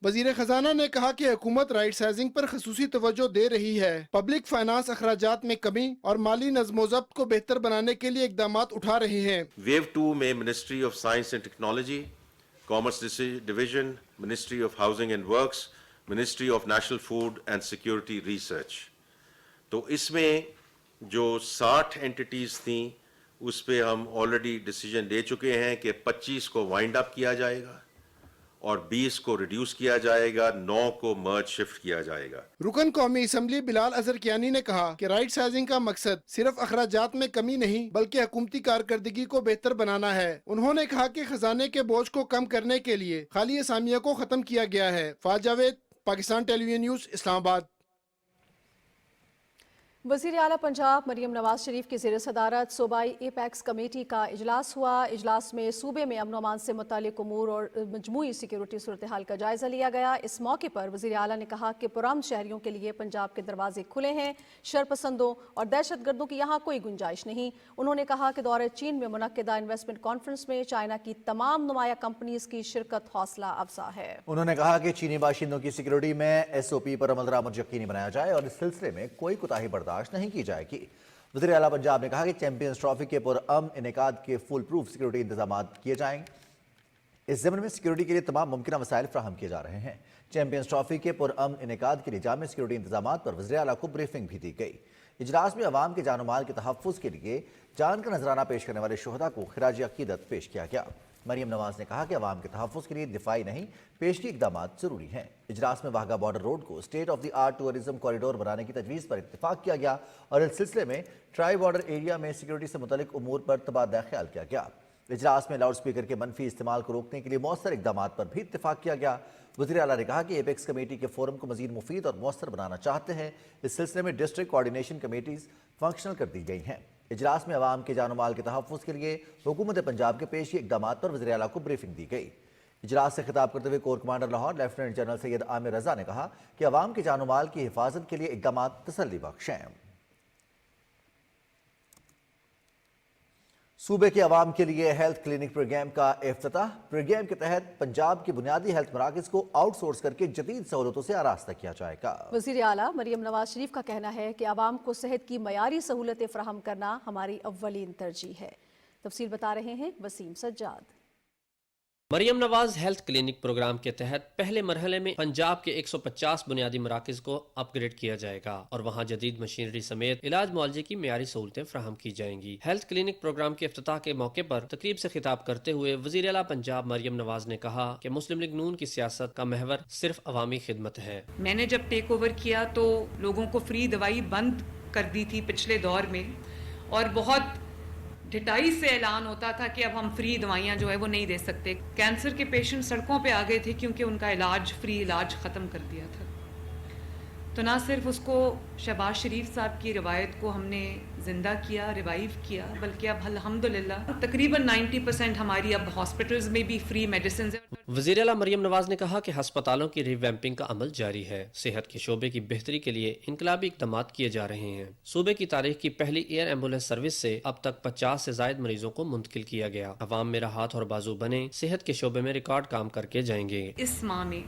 वजीर खजाना ने कहा कि हुकूमत राइट साइजिंग पर खसूसी तवज्जो दे रही है। पब्लिक फाइनेंस अखराजात में कमी और माली नज़्म ज़ब्त को बेहतर बनाने के लिए इकदामात उठा रहे हैं। वेव 2 में ministry of science and technology, commerce division, ministry of housing and works, ministry of national food and security research, तो इसमें जो 60 एंटिटीज़ थी उस पर हम ऑलरेडी डिसीजन ले चुके हैं कि 25 को वाइंड अप किया जाएगा और 20 को रिड्यूस किया जाएगा, 9 को मर्ज शिफ्ट किया जाएगा। रुकन कौमी असम्बली बिलाल अजहर कियानी ने कहा कि राइट साइजिंग का मकसद सिर्फ अखराजात में कमी नहीं बल्कि हुकूमती कारकर्दगी को बेहतर बनाना है। उन्होंने कहा कि खजाने के बोझ को कम करने के लिए खाली असामिया को खत्म किया गया है। फाज जावेद, पाकिस्तान टेलीविजन न्यूज, इस्लामाबाद। वज़ीर आला पंजाब मरियम नवाज शरीफ की ज़ेर सदारत सूबाई एपेक्स कमेटी का इजलास हुआ। इजलास में सूबे में अमन अमान से मुताल्लिक़ उमूर और मजमूई सिक्योरिटी सूरत हाल का जायज़ा लिया गया। इस मौके पर वज़ीर आला ने कहा कि पुरअमन शहरियों के लिए पंजाब के दरवाजे खुले हैं, शरपसंदों और दहशत गर्दों की यहाँ कोई गुंजाइश नहीं। उन्होंने कहा कि दौरे चीन में मुनक्किदा इन्वेस्टमेंट कॉन्फ्रेंस में चाइना की तमाम नुमाया कंपनीज की शिरकत हौसला अफजा है। उन्होंने कहा कि चीनी बाशिंदों की सिक्योरिटी में SOP पर अमल दरामद यकीनी बनाया जाए और इस सिलसिले में कोई कोताही बर्दाश्त नहीं की जाएगी। वज़ीर आला पंजाब ने कहा कि चैंपियंस ट्रॉफी के पुरअमन इनेकाद के फुल प्रूफ सिक्योरिटी इंतजाम किए जाएंगे। इस ज़मन में सिक्योरिटी के लिए तमाम मुमकिन वसाइल फ्राहम किए जा रहे हैं। चैंपियंस ट्रॉफी के पुरअमन इनेकाद के लिए जामे सिक्योरिटी इंतजाम पर वज़ीर आला को ब्रीफिंग भी दी गई। इजलास में अवाम के जान माल के तहफ़्फ़ुज़ के लिए जान का नजराना पेश करने वाले शुहदा को खिराज अकीदत पेश किया गया। मरियम नवाज ने कहा कि अवाम के तहफ़्फ़ुज़ के लिए दिफाई नहीं पेशगी इक़दाम ज़रूरी हैं। इजलास में वाघा बॉर्डर रोड को state of the art tourism corridor बनाने की तजवीज़ पर इत्तेफाक किया गया और इस सिलसिले में ट्राई बॉर्डर एरिया में सिक्योरिटी से मुतल्लिक़ उमूर पर तबादला ख्याल किया गया। इजलास में लाउड स्पीकर के मनफी इस्तेमाल को रोकने के लिए मौसर इक़दाम पर भी इत्तेफाक किया गया। वज़ीर आला ने कहा कि एपेक्स कमेटी के फोरम को मज़ीद मुफीद और मौसर बनाना चाहते हैं। इस सिलसिले में डिस्ट्रिक्ट कोऑर्डिनेशन कमेटीज़ फंक्शनल कर दी गई हैं। इजलास में अवाम के जान माल के तहफ़्फ़ुज़ के लिए हुकूमत पंजाब के पेशी इक़दाम पर वज़ीर आला को ब्रीफिंग दी गई। इजलास से खिताब करते हुए core commander Lahore lieutenant general Syed Amir Raza ने कहा कि अवाम के जान माल की हिफाजत के लिए इक़दाम तसल्ली बख्श हैं। सूबे के अवाम के लिए हेल्थ क्लिनिक प्रोग्राम का इफ्तिताह। प्रोग्राम के तहत पंजाब के बुनियादी हेल्थ मराकज़ को आउटसोर्स करके जदीद सहूलतों से आरास्ता किया जाएगा। वज़ीर आला मरियम नवाज शरीफ का कहना है कि अवाम को सेहत की मयारी सहूलतें फराहम करना हमारी अव्वलीन तरजीह है। तफसील बता रहे हैं Waseem Sajjad. Maryam Nawaz health clinic program के तहत पहले मरहले में पंजाब के 150 बुनियादी मराकज़ को अपग्रेड किया जाएगा और वहाँ जदीद मशीनरी समेत इलाज मुआलजे की मेयारी सहूलतें फ्राहम की जाएंगी। हेल्थ क्लिनिक प्रोग्राम के इफ्तिताह के मौके पर तकरीब से खिताब करते हुए वज़ीर आला पंजाब मरियम नवाज ने कहा कि मुस्लिम लीग नून की सियासत का महवर सिर्फ अवामी खिदमत है। मैंने जब टेक ओवर किया तो लोगों को फ्री दवाई बंद कर दी थी पिछले दौर में, और बहुत ढिठाई से ऐलान होता था कि अब हम फ्री दवाइयाँ जो है वो नहीं दे सकते। कैंसर के पेशेंट सड़कों पे आ गए थे क्योंकि उनका फ्री इलाज ख़त्म कर दिया था। तो ना सिर्फ उसको शहबाज शरीफ साहब की रिवायत को हमने ज़िंदा किया, रिवाइव किया, बल्कि अब अल्हम्दुलिल्लाह तकरीबन 90% हमारी अब हॉस्पिटल्स में भी फ्री मेडिसिन है। वज़ीर आला मरियम नवाज ने कहा कि हस्पतालों की रिवैम्पिंग का अमल जारी है। सेहत के शोबे की बेहतरी के लिए इनकलाबी इक़दाम किए जा रहे हैं। सूबे की तारीख की पहली एयर एम्बुलेंस सर्विस से अब तक 50 से ज़ायद मरीजों को मुंतकिल किया गया। अवाम मेरा हाथ और बाजू बने सेहत के शोबे में रिकॉर्ड काम करके जाएंगे। इस माह में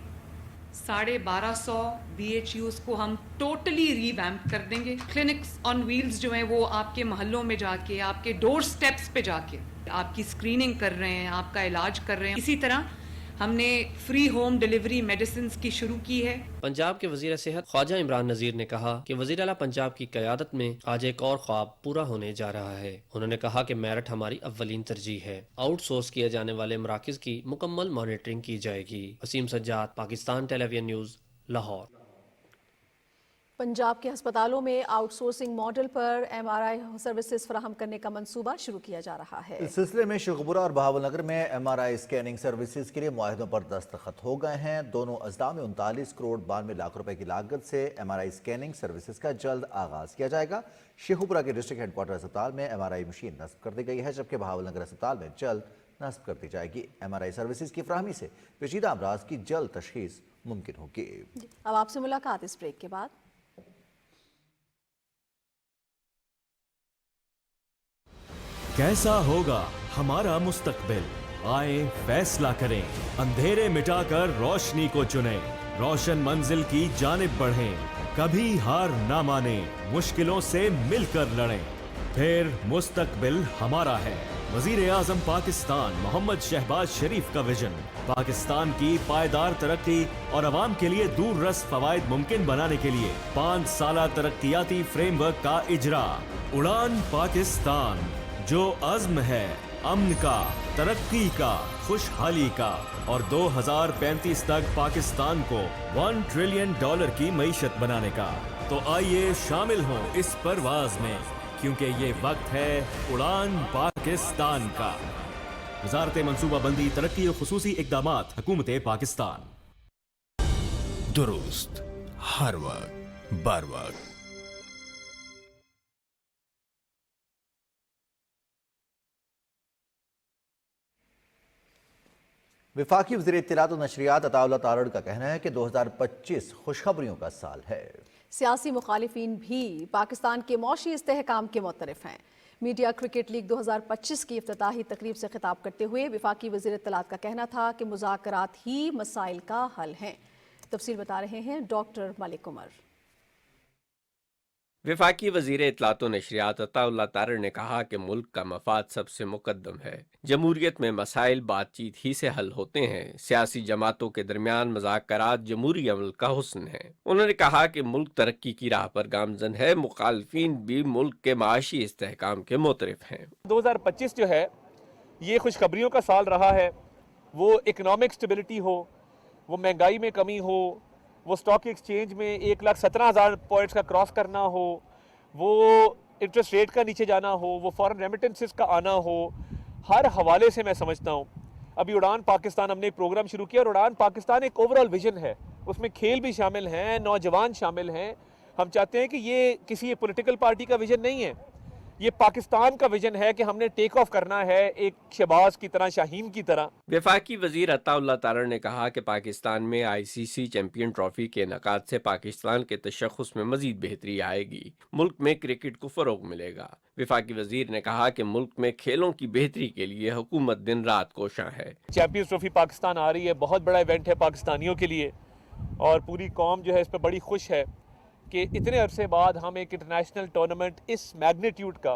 1250 BHUs को हम टोटली रिवैम्प कर देंगे। क्लिनिक्स ऑन व्हील्स जो हैं वो आपके मोहल्लों में जाके, आपके डोर स्टेप्स पे जाके आपकी स्क्रीनिंग कर रहे हैं, आपका इलाज कर रहे हैं। इसी तरह हमने फ्री होम डिलीवरी मेडिसिन की शुरू की है। पंजाब के वजीर सेहत ख्वाजा इमरान नज़ीर ने कहा कि वज़ीर आला पंजाब की क़यादत में आज एक और ख्वाब पूरा होने जा रहा है। उन्होंने कहा कि मेरिट हमारी अव्वलीन तरजीह है। आउटसोर्स किए जाने वाले मराकज़ की मुकम्मल मॉनिटरिंग की जाएगी। Waseem Sajjad, Pakistan television news, Lahore. पंजाब के अस्पतालों में आउटसोर्सिंग मॉडल पर MRI सर्विसेज फराहम करने का मंसूबा शुरू किया जा रहा है। इस सिलसिले में शेखपुरा और बहावलनगर में MRI स्कैनिंग सर्विसेज के लिए मुआहदों पर दस्तखत हो गए हैं। दोनों अजला में 39 करोड़ 92 लाख रुपए की लागत से MRI स्कैनिंग सर्विसेज का जल्द आगाज किया जाएगा। शेखपुरा के डिस्ट्रिक्ट हेडक्वार्टर अस्पताल में MRI मशीन नस्ब कर दी गई है, जबकि बहावलनगर अस्पताल में जल्द नस्ब कर दी जाएगी। MRI सर्विसेज की फराहमी से पेचीदा अमराज की जल्द तशखीस मुमकिन होगी। अब आपसे मुलाकात इस ब्रेक के बाद। कैसा होगा हमारा मुस्तकबिल? आए फैसला करें, अंधेरे मिटाकर रोशनी को चुनें, रोशन मंजिल की जानिब बढ़ें, कभी हार ना माने, मुश्किलों से मिलकर लड़ें, फिर मुस्तकबिल हमारा है। वजीर आजम पाकिस्तान मोहम्मद शहबाज शरीफ का विजन, पाकिस्तान की पायदार तरक्की और अवाम के लिए दूर रस फवायद मुमकिन बनाने के लिए 5 साला तरक्याती फ्रेमवर्क का इजरा। उड़ान पाकिस्तान, जो अज़्म है अमन का, तरक्की का, खुशहाली का और 2035 तक पाकिस्तान को $1 ट्रिलियन की मईशत बनाने का। तो आइए शामिल हों इस परवाज में, क्योंकि ये वक्त है उड़ान पाकिस्तान का। वज़ारत मंसूबाबंदी, तरक्की और खुसूसी इक़दामात, हुकूमत पाकिस्तान। दुरुस्त, हर वक्त, बर वक्त। वफाकी वज़ीर इत्तलात और नशरियात अताउल्लाह तारड़ का कहना है कि 2025 खुशखबरियों का साल है। सियासी मुखालिफिन भी पाकिस्तान के मौशी इस्तेहकाम के मुतरफ हैं। मीडिया क्रिकेट लीग 2025 की इफ्तिताही तकरीब से खिताब करते हुए वफाकी वज़ीर इत्तलात का कहना था कि मुज़ाकरात ही मसाइल का हल हैं। तफसील बता रहे हैं डॉक्टर मलिक उमर। वफाकी वज़ीर इत्तलात व नशरियात अताउल्लाह तारड़ ने कहा कि मुल्क का मफाद सबसे मुकद्दम है। जमहूरियत में मसाइल बातचीत ही से हल होते हैं। सियासी जमातों के दरमियान मुज़ाकरात जमहूरी अमल का हुस्न है। उन्होंने कहा कि मुल्क तरक्की की राह पर गामजन है। मुखालिफिन भी मुल्क के माशी इस्तेहकाम के मुतरफ हैं। 2025 जो है ये खुशखबरियों का साल रहा है। वो इकनॉमिक स्टेबिलिटी हो, वो महंगाई में कमी हो, वो स्टॉक एक्सचेंज में 1,17,000 पॉइंट्स का क्रॉस करना हो, वो इंटरेस्ट रेट का नीचे जाना हो, वो फॉरेन रेमिटेंसेस का आना हो, हर हवाले से मैं समझता हूँ। अभी उड़ान पाकिस्तान हमने एक प्रोग्राम शुरू किया और उड़ान पाकिस्तान एक ओवरऑल विजन है। उसमें खेल भी शामिल हैं, नौजवान शामिल हैं। हम चाहते हैं कि ये किसी पॉलिटिकल पार्टी का विजन नहीं है, ये पाकिस्तान का विजन है कि हमने टेक ऑफ करना है एक शहबाज की तरह, शाहीन की तरह। वफाकी वज़ीर अताउल्लाह तारड़ ने कहा कि पाकिस्तान में ICC चैंपियन ट्रॉफी के इनेकाद से पाकिस्तान के तशख़्ख़ुस में मज़ीद बेहतरी आएगी। मुल्क में क्रिकेट को फ़रोग़ मिलेगा। वफाकी वज़ीर ने कहा कि मुल्क में खेलों की बेहतरी के लिए हुकूमत दिन रात कोशां है। चैंपियंस ट्रॉफी पाकिस्तान आ रही है, बहुत बड़ा इवेंट है पाकिस्तानियों के लिए और पूरी कौम जो है इस पर बड़ी खुश है कि इतने अरसे बाद हम एक इंटरनेशनल टूर्नामेंट इस मैग्नीट्यूड का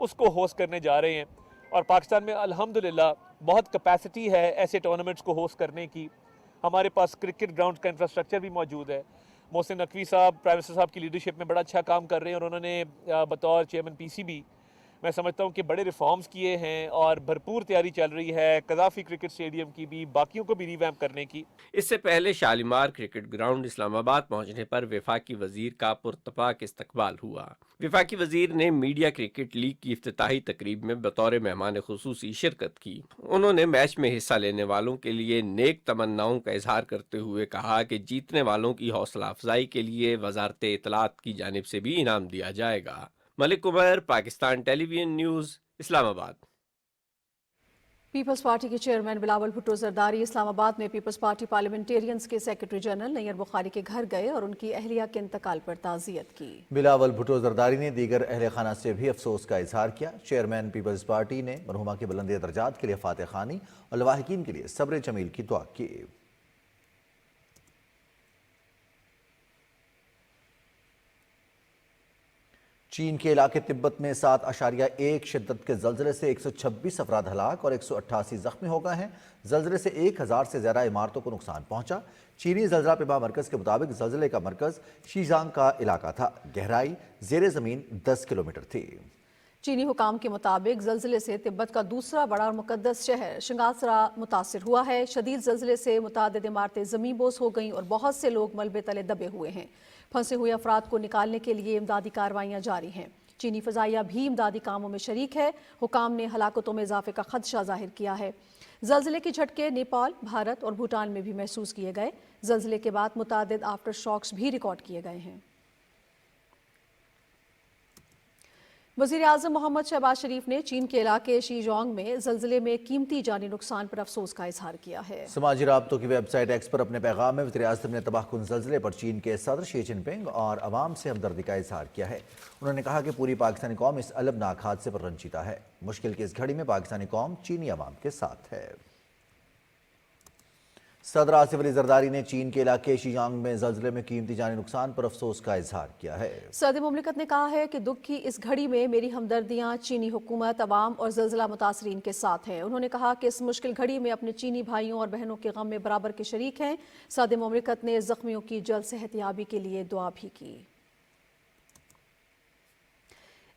उसको होस्ट करने जा रहे हैं। और पाकिस्तान में अल्हम्दुलिल्लाह बहुत कैपेसिटी है ऐसे टूर्नामेंट्स को होस्ट करने की। हमारे पास क्रिकेट ग्राउंड का इंफ्रास्ट्रक्चर भी मौजूद है। मोहसिन नकवी साहब प्राइम मिनिस्टर साहब की लीडरशिप में बड़ा अच्छा काम कर रहे हैं और उन्होंने बतौर चेयरमैन PCB मैं समझता हूँ कि बड़े रिफॉर्म्स किए हैं और भरपूर तैयारी चल रही है कज़ाफ़ी क्रिकेट स्टेडियम की भी, बाकियों को भी रिवैम्प करने की। इससे पहले शालीमार क्रिकेट ग्राउंड इस्लामाबाद पहुंचने पर वफाकी वज़ीर का पुरतपाक इस्तकबाल हुआ। वफाकी वज़ीर ने मीडिया क्रिकेट लीग की इफ्तिताही तकरीब में बतौर मेहमान खुसूसी शिरकत की। उन्होंने मैच में हिस्सा लेने वालों के लिए नेक तमन्नाओं का इजहार करते हुए कहा कि जीतने वालों की हौसला अफजाई के लिए वज़ारत इत्तलात की जानिब से भी इनाम दिया जाएगा। Malik Umar, Pakistan television news, Islamabad. Peoples Party के चेयरमैन बिलावल भुट्टो जरदारी इस्लामाबाद में पीपल्स पार्टी पार्लियामेंटेरियंस के सेक्रेटरी जनरल नैयर बुखारी के घर गए और उनकी अहलिया के इंतकाल पर ताज़ियत की। बिलावल भुट्टो जरदारी ने दीगर अहले खाना से भी अफसोस का इजहार किया। चेयरमैन पीपल्स पार्टी ने मरहुमा के बुलंद दर्जात के लिए फातह खानी और लवाहिकीन के लिए सब्र जमील की दुआ की। चीन के इलाके तिब्बत में 7.1 शिद्दत के जल्जले से 126 अफराद हलाक और 188 जख्मी हो गए हैं। जल्जले से 1000 से ज्यादा इमारतों को नुकसान पहुंचा। चीनी जल्जला पेमा मरकज के मुताबिक जल्जले का मरकज शीजांग का इलाका था। गहराई ज़ेरे ज़मीन 10 किलोमीटर थी। चीनी हुकाम के मुताबिक जल्जले से तिब्बत का दूसरा बड़ा और मुकद्दस शहर शिंगासरा मुतासिर हुआ है। शदीद जल्जले से मुतादिद इमारतें ज़मींबोस हो गईं और बहुत से लोग मलबे तले दबे हुए हैं। फंसे हुए अफराद को निकालने के लिए इमदादी कार्रवाइयाँ जारी हैं। चीनी फ़ज़ाइया भी इमदादी कामों में शरीक है। हुकाम ने हलाकतों में इजाफे का खदशा जाहिर किया है। जल्जले के झटके नेपाल, भारत और भूटान में भी महसूस किए गए। जल्जले के बाद मुतादिद आफ्टर शॉक्स भी रिकॉर्ड किए गए हैं। वज़ीर आज़म मोहम्मद शहबाज शरीफ ने चीन के इलाके शीजोंग में जल्जले में कीमती जानी नुकसान पर अफसोस का इजहार किया है। समाजी राब्तों की वेबसाइट एक्स पर अपने पैगाम में वज़ीर आज़म ने तबाहकुन जल्जले पर चीन के सदर शी जिनपिंग और अवाम से हमदर्दी का इजहार किया है। उन्होंने कहा कि पूरी पाकिस्तानी कौम इस अलमनाक हादसे पर रंजीदा है। मुश्किल की इस घड़ी में पाकिस्तानी कौम चीनी अवाम के साथ है। सदर आसिफ अली जरदारी ने चीन के इलाके शीजांग में जल्जले में कीमती जानी नुकसान पर अफसोस का इजहार किया है। सदर मुमलिकत ने कहा है कि दुख की इस घड़ी में मेरी हमदर्दियां चीनी हुकूमत, अवाम और जल्जला मुतासरीन के साथ हैं। उन्होंने कहा कि इस मुश्किल घड़ी में अपने चीनी भाइयों और बहनों के गम में बराबर के शरीक हैं। सदर मुमलिकत ने जख्मियों की जल्द सेहतयाबी के लिए दुआ भी की।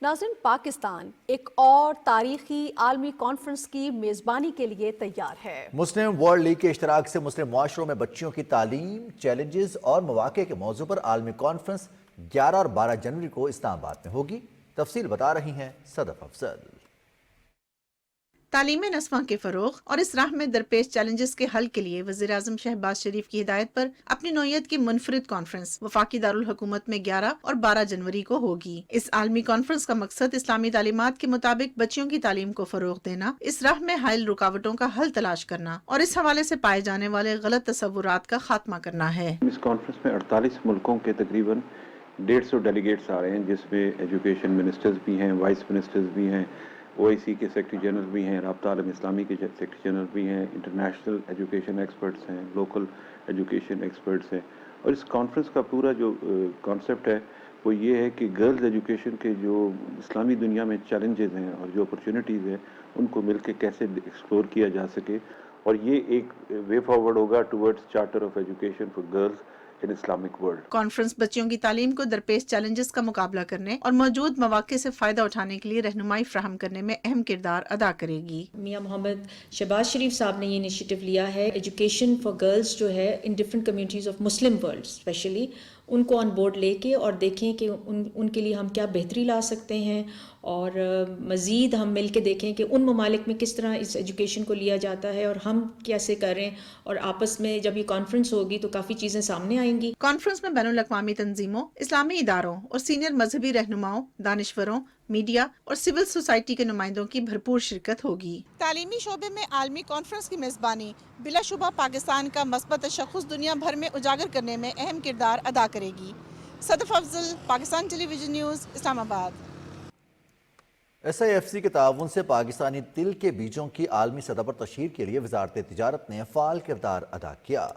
नाज़रीन, पाकिस्तान एक और तारीखी आलमी कॉन्फ्रेंस की मेज़बानी के लिए तैयार है। मुस्लिम वर्ल्ड लीग के इश्तराक से मुस्लिम मुआशरों में बच्चियों की तालीम, चैलेंजेस और मौक़े के मौजू पर आलमी कॉन्फ्रेंस 11 और 12 जनवरी को इस्लामाबाद में होगी। तफसील बता रही हैं सदफ अफजल। तालीम नस्वां के फ़रोग़ और इस राह में दरपेश चैलेंजेस के हल के लिए वज़ीर-ए-आज़म शहबाज शरीफ की हिदायत पर अपनी नौयत की मुनफरिद कॉन्फ्रेंस वफाकी दारुल हुकूमत में 11 और 12 जनवरी को होगी। इस आलमी कॉन्फ्रेंस का मकसद इस्लामी तालीमात के मुताबिक बच्चियों की तालीम को फ़रोग़ देना, इस राह में हायल रुकावटों का हल तलाश करना और इस हवाले से पाए जाने वाले गलत तसव्वुरात का खात्मा करना है। इस कॉन्फ्रेंस में 48 मुल्कों के तकरीबन 150 डेलीगेट्स आ रहे हैं, जिसमें एजुकेशन मिनिस्टर्स भी हैं, वाइस मिनिस्टर्स भी हैं, OIC के सेक्रेटरी जनरल भी हैं, राब्ता आलम इस्लामी के सेक्रेटरी जनरल भी हैं, इंटरनेशनल एजुकेशन एक्सपर्ट्स हैं, लोकल एजुकेशन एक्सपर्ट्स हैं। और इस कॉन्फ्रेंस का पूरा जो कॉन्सेप्ट है वो ये है कि गर्ल्स एजुकेशन के जो इस्लामी दुनिया में चैलेंजेस हैं और जो अपॉर्चुनिटीज़ हैं उनको मिलकर कैसे एक्सप्लोर किया जा सके, और ये एक वे फॉरवर्ड होगा towards charter of education for girls in Islamic world. Conference बच्चियों की तालीम को दरपेश चैलेंजेस का मुकाबला करने और मौजूद मौके से फ़ायदा उठाने के लिए रहनुमाई फ्राहम करने में अहम किरदार अदा करेगी। मियां मोहम्मद शहबाज शरीफ साहब ने ये इनिशिएटिव लिया है, एजुकेशन फॉर गर्ल्स जो है in different communities of Muslim world specially, उनको ऑन बोर्ड लेके और देखें कि उनके लिए हम क्या बेहतरी ला सकते हैं, और मज़ीद हम मिल के देखें कि उन ममालिक में किस तरह इस एजुकेशन को लिया जाता है और हम कैसे करें, और आपस में जब ये कॉन्फ्रेंस होगी तो काफ़ी चीज़ें सामने आएंगी। कॉन्फ्रेंस में बैनुल अक़वामी तंजीमों, इस्लामी इदारों और सीनियर मजहबी रहनुमाओं, दानिश्वरों, मीडिया और सिविल सोसाइटी के नुमाइंदों की भरपूर शिरकत होगी। तालीमी शोबे में आलमी कॉन्फ्रेंस की मेज़बानी बिलाशुबा पाकिस्तान का मस्बत तशख़्ख़ुस दुनिया भर में उजागर करने में अहम किरदार अदा करेगी। Sadaf Afzal, Pakistan television news, Islamabad. SIFC के ताउन से पाकिस्तानी तिल के बीजों की आलमी सतह पर तशहीर के लिए वजारत तिजारत ने फ़ाल किरदार अदा किया।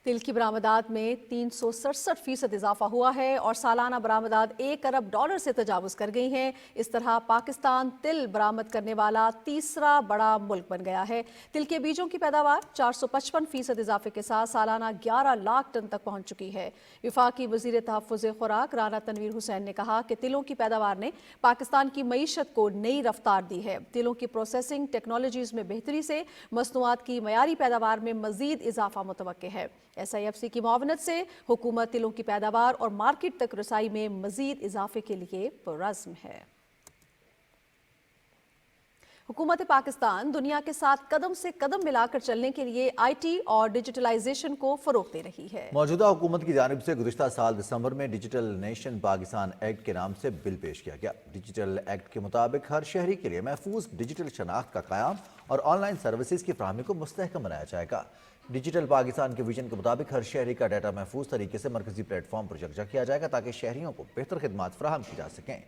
तिल की बरामदात में 367% इजाफा हुआ है और सालाना बरामदात $1 अरब से तजावुज़ कर गई हैं। इस तरह पाकिस्तान तिल बरामद करने वाला तीसरा बड़ा मुल्क बन गया है। तिल के बीजों की पैदावार 455% इजाफे के साथ सालाना 11 लाख टन तक पहुँच चुकी है। वफाकी वज़ीर तहफ़्फ़ुज़ खुराक राना तनवीर हुसैन ने कहा कि तिलों की पैदावार ने पाकिस्तान की मईशत को नई रफ्तार दी है। तिलों की प्रोसेसिंग टेक्नोलॉजीज़ में बेहतरी से मसनूआत की मयारी पैदावार में मज़ीद इजाफा मुतवक्के है। SIFC की मुआवनत से हुकूमत तिलों की पैदावार और मार्केट तक रसाई में मजीद इजाफे के लिए पुरअज़्म है। हुकूमत पाकिस्तान दुनिया के साथ कदम से कदम मिलाकर चलने के लिए IT और डिजिटलाइजेशन को फरोग दे रही है। मौजूदा हुकूमत की जानिब से गुज़िश्ता साल दिसंबर में डिजिटल नेशन पाकिस्तान एक्ट के नाम से बिल पेश किया गया। डिजिटल एक्ट के मुताबिक हर शहरी के लिए महफूज डिजिटल शनाख्त का क़याम और ऑनलाइन सर्विसेज की फराहमी को मुस्तहकम बनाया जाएगा। डिजिटल पाकिस्तान के विजन के मुताबिक हर शहरी का डाटा महफूज तरीके से मरकजी प्लेटफॉर्म पर यकजा किया जाएगा ताकि शहरियों को बेहतर खिदमात फराहम की जा सकें।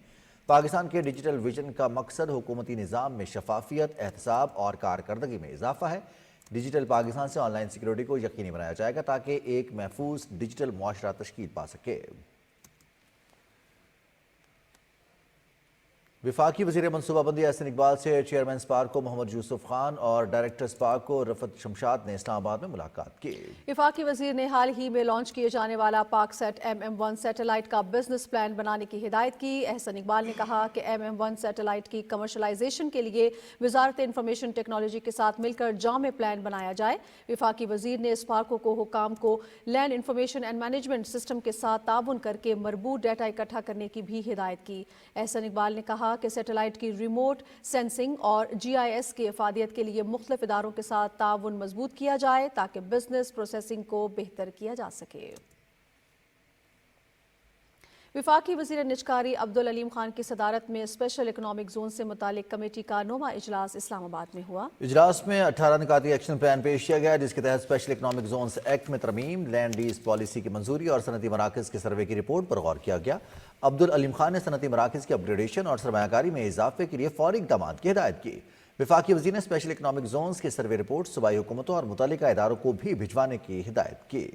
पाकिस्तान के डिजिटल विजन का मकसद हुकूमती निज़ाम में शफाफियत, एहतसाब और कारकर्दगी में इजाफा है। डिजिटल पाकिस्तान से ऑनलाइन सिक्योरिटी को यकीनी बनाया जाएगा ताकि एक महफूज डिजिटल मुआशरा तश्कील पा सके। वफाकी वज़ीर मनसूबाबंदी एहसन इकबाल से चेयरमैन स्पार्क को मोहम्मद यूसुफ खान और डायरेक्टर स्पार्क को रफत शमशाद ने इस्लामाबाद में मुलाकात की। वफाकी वज़ीर ने हाल ही में लॉन्च किए जाने वाला पाकसेट MM1 सैटेलाइट का बिजनेस प्लान बनाने की हिदायत की। एहसन इकबाल ने कहा कि MM1 सैटेलाइट की कमर्शलाइजेशन के लिए वजारत इंफॉर्मेशन टेक्नोलॉजी के साथ मिलकर जामे प्लान बनाया जाए। वफाकी वज़ीर ने स्पार्को को हुकाम को land information and management system के साथ ताउन करके मरबूत डाटा इकट्ठा करने की भी हिदायत की। एहसन इकबाल ने कहा कि सैटेलाइट की रिमोट सेंसिंग और GIS की इफादियत के लिए मुख्तलिफ इदारों के साथ ताउन मजबूत किया जाए ताकि बिजनेस प्रोसेसिंग को बेहतर किया जा सके। वफाकी वज़ीर निजकारी अब्दुल अलीम खान की सदारत में स्पेशल इकनॉमिक जोन से मुतालिक कमेटी का 9वां इजलास इस्लामाबाद में हुआ। इजलास में 18 निकाती एक्शन प्लान पेश किया गया जिसके तहत स्पेशल इकनॉमिक जोन एक्ट में तरमीम, लैंड लीज पॉलिसी की मंजूरी और सनती मराकज़ के सर्वे की रिपोर्ट पर गौर किया गया। अब्दुल अलीम खान ने सनती मराकज़ की अपग्रेडेशन और सरमायाकारी में इजाफे के लिए फौरी इक़दाम की हिदायत की। वफाकी वज़ीर ने स्पेशल इकनॉमिक जोन की सर्वे रिपोर्ट सूबाई हुकूमतों और मुतल्लिका इदारों को भी भिजवाने की हिदायत की।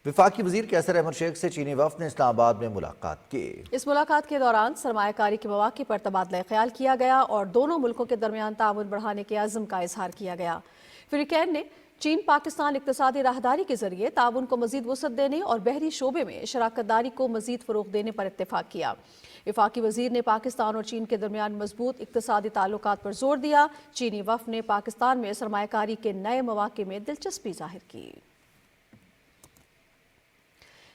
वफाकी वज़ीर कैसर अहमद शेख से चीनी वफ़द ने इस्लामाबाद में मुलाकात की। इस मुलाकात के दौरान सरमायाकारी के मौक़े पर तबादला ख्याल किया गया और दोनों मुल्कों के दरमियान ताउन बढ़ाने के अज़्म का इजहार किया गया। फ़रीक़ैन ने चीन पाकिस्तान इक़्तिसादी राहदारी के जरिए ताउन को मज़ीद वसअत देने और बहरी शोबे में शराकत दारी को मज़ीद फ़रोग़ देने पर इत्तेफाक किया। वफाकी वज़ीर ने पाकिस्तान और चीन के दरमियान मजबूत इक़्तिसादी ताल्लुकात पर जोर दिया। चीनी वफ़द ने पाकिस्तान में सरमायाकारी के नए मौक़े में दिलचस्पी ज़ाहिर की।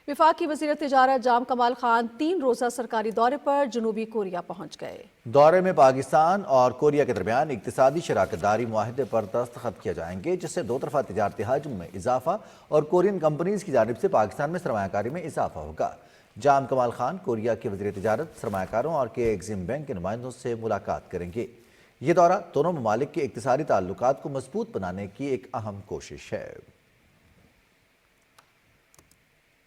वफाकी वज़ीर तिजारत जाम कमाल खान 3 रोज़ा सरकारी दौरे पर जनूबी कोरिया पहुँच गए। दौरे में पाकिस्तान और कोरिया के दरमियान इक्तिसादी शराकतदारी मुआहदे पर दस्तखत किए जाएंगे, जिससे दो तरफा तिजारती हजम में इजाफा और कोरियन कंपनीज की जानिब से पाकिस्तान में सरमायाकारी में इजाफा होगा। जाम कमाल खान कोरिया के वज़ीर तिजारत, सरमायाकारों और के एग्जिम बैंक के नुमाइंदों से मुलाकात करेंगे। ये दौरा दोनों ममालिक के इक्तिसादी ताल्लुकात को मजबूत बनाने की एक अहम कोशिश है।